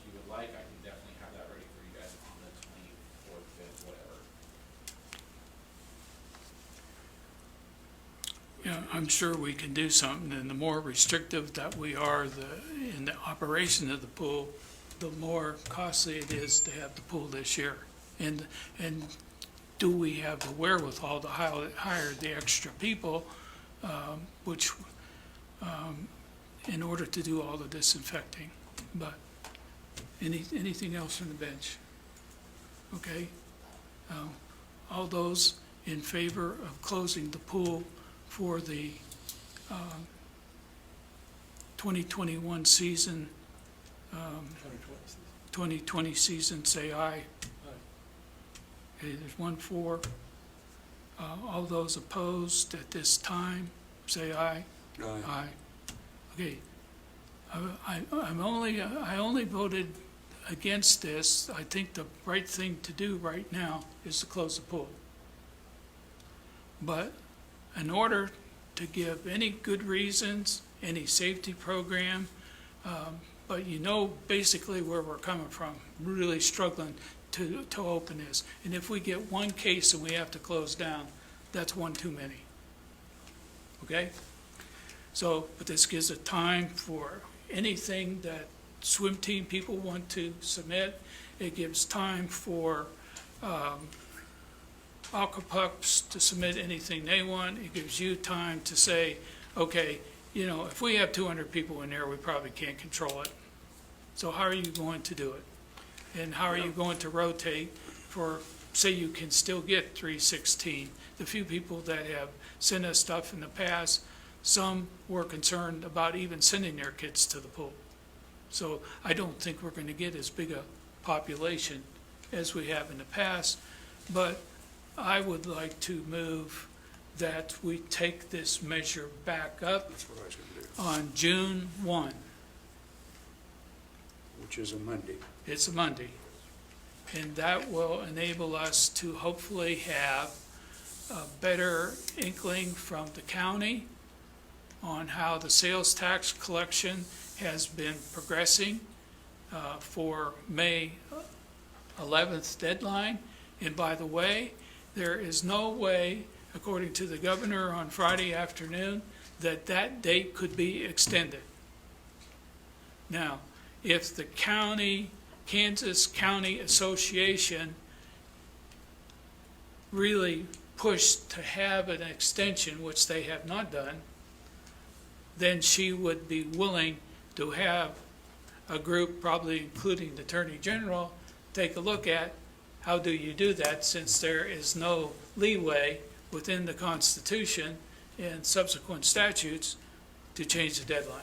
you would like, I can definitely have that ready for you guys on the 24th, 5th, whatever. Yeah, I'm sure we can do something, and the more restrictive that we are in the operation of the pool, the more costly it is to have the pool this year. And do we have the wherewithal to hire the extra people, in order to do all the disinfecting? But anything else from the bench? Okay? All those in favor of closing the pool for the 2021 season, 2020 season, say aye. Okay, there's 1 for. All those opposed at this time, say aye. Aye. Okay. I only voted against this. I think the right thing to do right now is to close the pool. But in order to give any good reasons, any safety program, but you know basically where we're coming from, really struggling to open this. And if we get one case and we have to close down, that's one too many. Okay? So, but this gives a time for anything that swim team people want to submit. It gives time for Aquapups to submit anything they want. It gives you time to say, okay, you know, if we have 200 people in there, we probably can't control it. So how are you going to do it? And how are you going to rotate for, say you can still get 316? The few people that have sent us stuff in the past, some were concerned about even sending their kids to the pool. So I don't think we're going to get as big a population as we have in the past, but I would like to move that we take this measure back up That's what I was going to do, on June 1. which is a Monday. It's a Monday. And that will enable us to hopefully have a better inkling from the county on how the sales tax collection has been progressing for May 11th deadline. And by the way, there is no way, according to the governor on Friday afternoon, that that date could be extended. Now, if the county, Kansas County Association really pushed to have an extension, which they have not done, then she would be willing to have a group, probably including the Attorney General, take a look at how do you do that, since there is no leeway within the Constitution and subsequent statutes to change the deadline.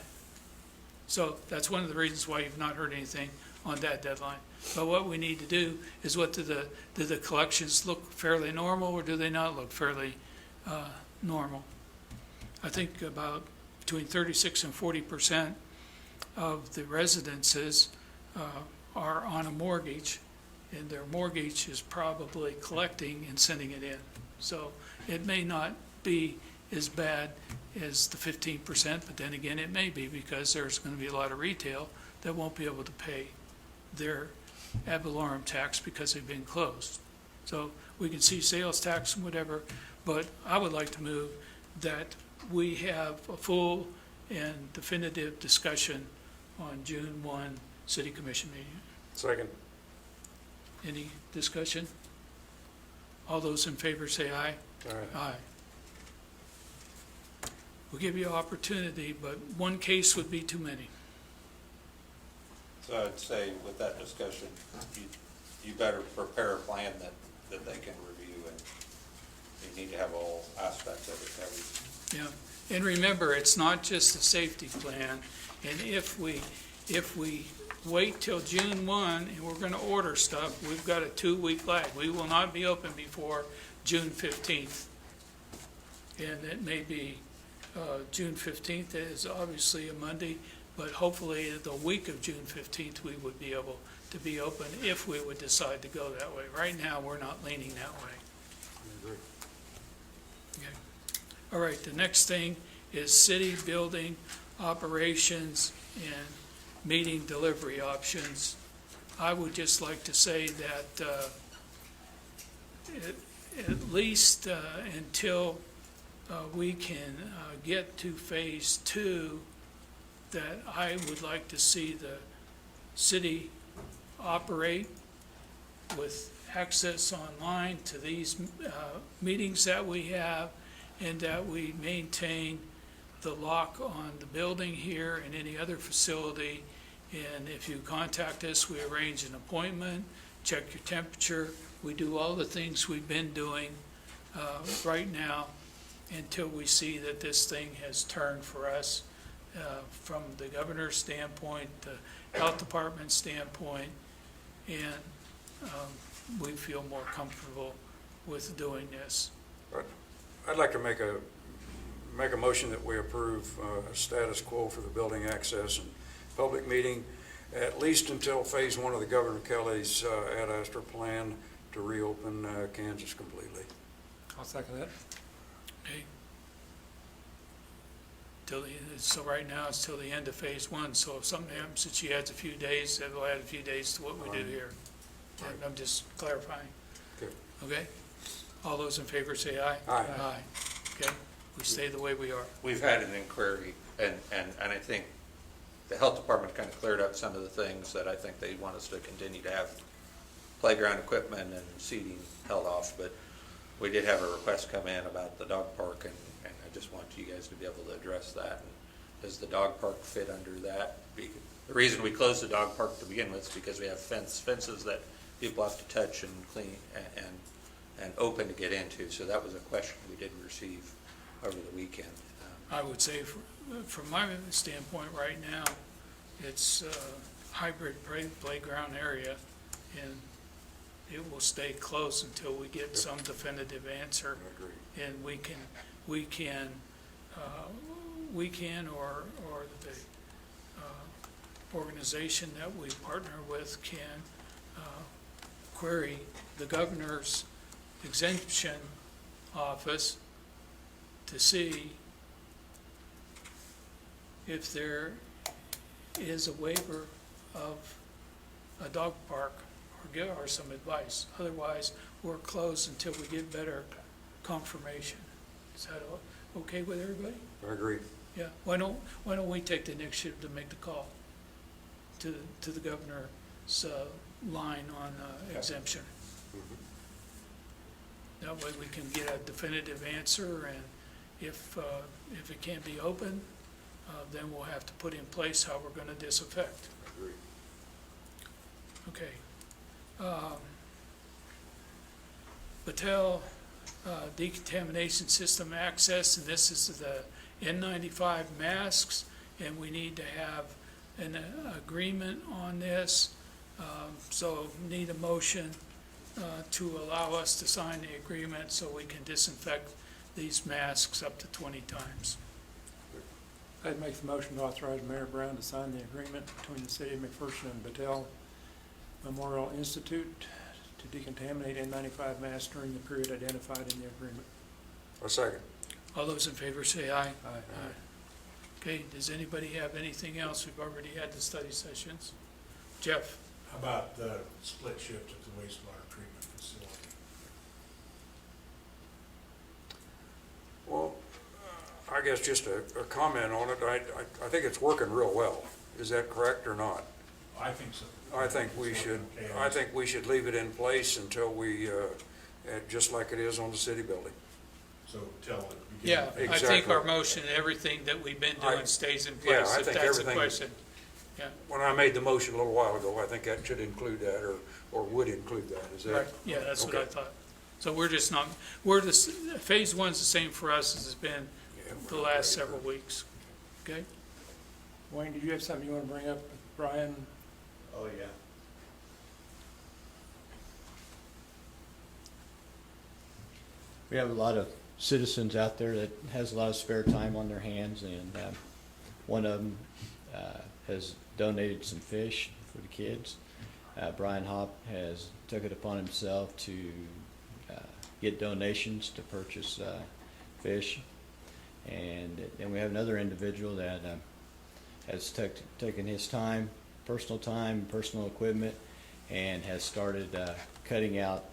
So that's one of the reasons why you've not heard anything on that deadline. But what we need to do is, what do the collections look fairly normal, or do they not look fairly normal? I think about between 36 and 40% of the residences are on a mortgage, and their mortgage is probably collecting and sending it in. So it may not be as bad as the 15%, but then again, it may be, because there's going to be a lot of retail that won't be able to pay their ad valorem tax because they've been closed. So we can see sales tax and whatever, but I would like to move that we have a full and definitive discussion on June 1 City Commission meeting. Second. Any discussion? All those in favor say aye. Aye. We'll give you an opportunity, but one case would be too many. So I'd say with that discussion, you better prepare a plan that they can review, and you need to have all aspects of it covered. Yeah, and remember, it's not just the safety plan, and if we wait till June 1 and we're going to order stuff, we've got a 2-week lag. We will not be open before June 15th. And it may be June 15th is obviously a Monday, but hopefully the week of June 15th we would be able to be open if we would decide to go that way. Right now, we're not leaning that way. Okay. All right, the next thing is city building operations and meeting delivery options. I would just like to say that at least until we can get to phase 2, that I would like to see the city operate with access online to these meetings that we have, and that we maintain the lock on the building here and any other facility. And if you contact us, we arrange an appointment, check your temperature. We do all the things we've been doing right now until we see that this thing has turned for us from the governor's standpoint, the health department standpoint, and we feel more comfortable with doing this. I'd like to make a motion that we approve status quo for the building access and public meeting, at least until phase one of the Governor Kelly's Ad Astra plan to reopen Kansas completely. I'll second that. Okay. So right now, it's till the end of phase one, so if something happens that she adds a few days, then we'll add a few days to what we do here. I'm just clarifying. Okay. Okay? All those in favor say aye. Aye. Aye. Okay? We stay the way we are. We've had an inquiry, and I think the health department kind of cleared up some of the things that I think they want us to continue to have playground equipment and seating held off, but we did have a request come in about the dog park, and I just want you guys to be able to address that. And does the dog park fit under that? The reason we closed the dog park to begin with is because we have fences that people have to touch and clean and open to get into, so that was a question we did receive over the weekend. I would say from my standpoint right now, it's a hybrid playground area, and it will stay closed until we get some definitive answer. I agree. And we can, or the organization that we partner with can query the governor's exemption office to see if there is a waiver of a dog park, or give her some advice. Otherwise, we're closed until we get better confirmation. Is that okay with everybody? I agree. Yeah. Why don't we take the initiative to make the call to the governor's line on exemption? That way we can get a definitive answer, and if it can't be open, then we'll have to put in place how we're going to disinfect. I agree. Okay. Battelle decontamination system access, and this is the N95 masks, and we need to have an agreement on this. So need a motion to allow us to sign the agreement so we can disinfect these masks up to 20 times. I'd make the motion to authorize Mayor Brown to sign the agreement between the City of McPherson and Battelle Memorial Institute to decontaminate N95 masks during the period identified in the agreement. A second. All those in favor say aye. Aye. Okay, does anybody have anything else? We've already had the study sessions. Jeff? How about the split shift at the wastewater treatment facility? Well, I guess just a comment on it. I think it's working real well. Is that correct or not? I think so. I think we should leave it in place until we, just like it is on the city building. So till it begins. Yeah, I think Exactly. our motion, everything that we've been doing stays in yeah, place, I if think that's the everything- question. Yeah, When I made the motion a little while ago, I think that should include that, or would include that. Is that? right, yeah, that's what I Okay. thought. So phase one's the same for us as it's been Yeah, the last several weeks. Okay? Wayne, did you have something you want to bring up with Brian? Oh, yeah. We have a lot of citizens out there that has a lot of spare time on their hands, and one of them has donated some fish for the kids. Brian Hopp has took it upon himself to get donations to purchase fish. And then we have another individual that has taken his time, personal equipment, and has started cutting out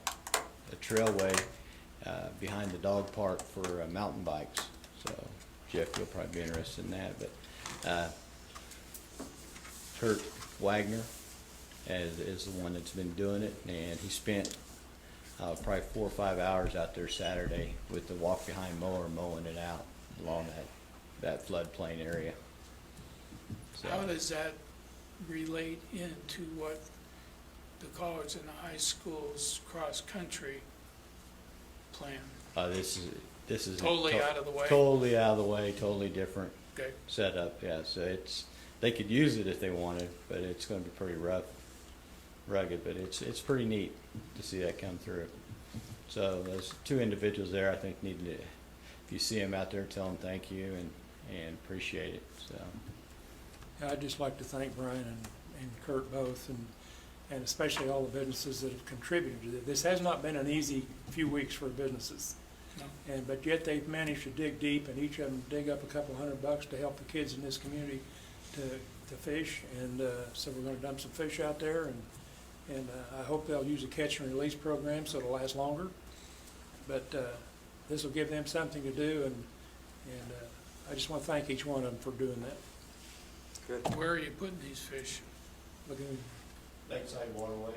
a trailway behind the dog park for mountain bikes. So Jeff, you'll probably be interested in that. But Kurt Wagner is the one that's been doing it, and he spent probably 4 or 5 hours out there Saturday with the walk-behind mower mowing it out along that floodplain area. So, How does that relate into what the college and the high school's cross-country plan? This is Totally out of the way? Totally out of the way, totally different Okay. setup, yeah, so they could use it if they wanted, but it's gonna be pretty rugged, but it's pretty neat to see that come through. So those two individuals there, I think need to, if you see them out there, tell them thank you and appreciate it, so. I'd just like to thank Brian and Kurt both, and especially all the businesses that have contributed to this. This has not been an easy few weeks for businesses. No. But yet they've managed to dig deep, and each of them dig up a couple $100 to help the kids in this community to fish. And so we're gonna dump some fish out there, and I hope they'll use a catch and release program so it'll last longer. But this will give them something to do, and I just want to thank each one of them for doing that. Good. Where are you putting these fish? Lagoon. Lakeside Waterway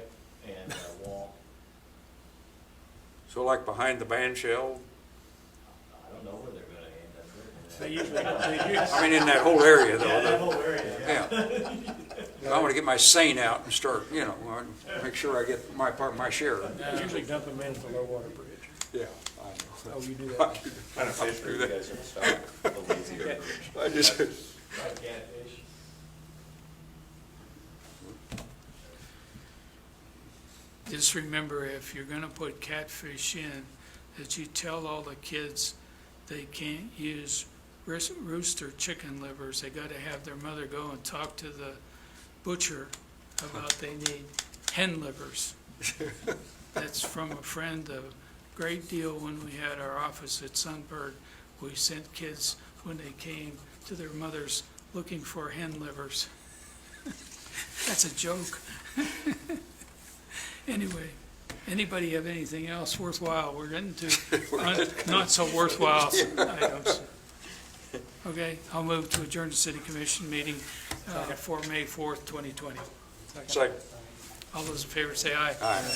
and Wall. So like behind the band shell, I don't know where they're gonna end up. They usually, I mean, in that whole area though. That whole area, Yeah. I want to get my seine out and start, make sure I get my part, my share. they usually dump them in at the low water bridge. Yeah, I know. Oh, you do that? What kind of fish are you guys gonna start? The lazy river. I just, catfish. Just remember, if you're gonna put catfish in, that you tell all the kids they can't use rooster chicken livers. They gotta have their mother go and talk to the butcher about they need hen livers. That's from a friend, a great deal when we had our office at Sunbird. We sent kids, when they came to their mothers, looking for hen livers. That's a joke. Anyway, anybody have anything else worthwhile? We're getting to not so worthwhile items. Okay, I'll move to adjourn the city commission meeting for May 4th, 2020. second. All those in favor say aye. Aye.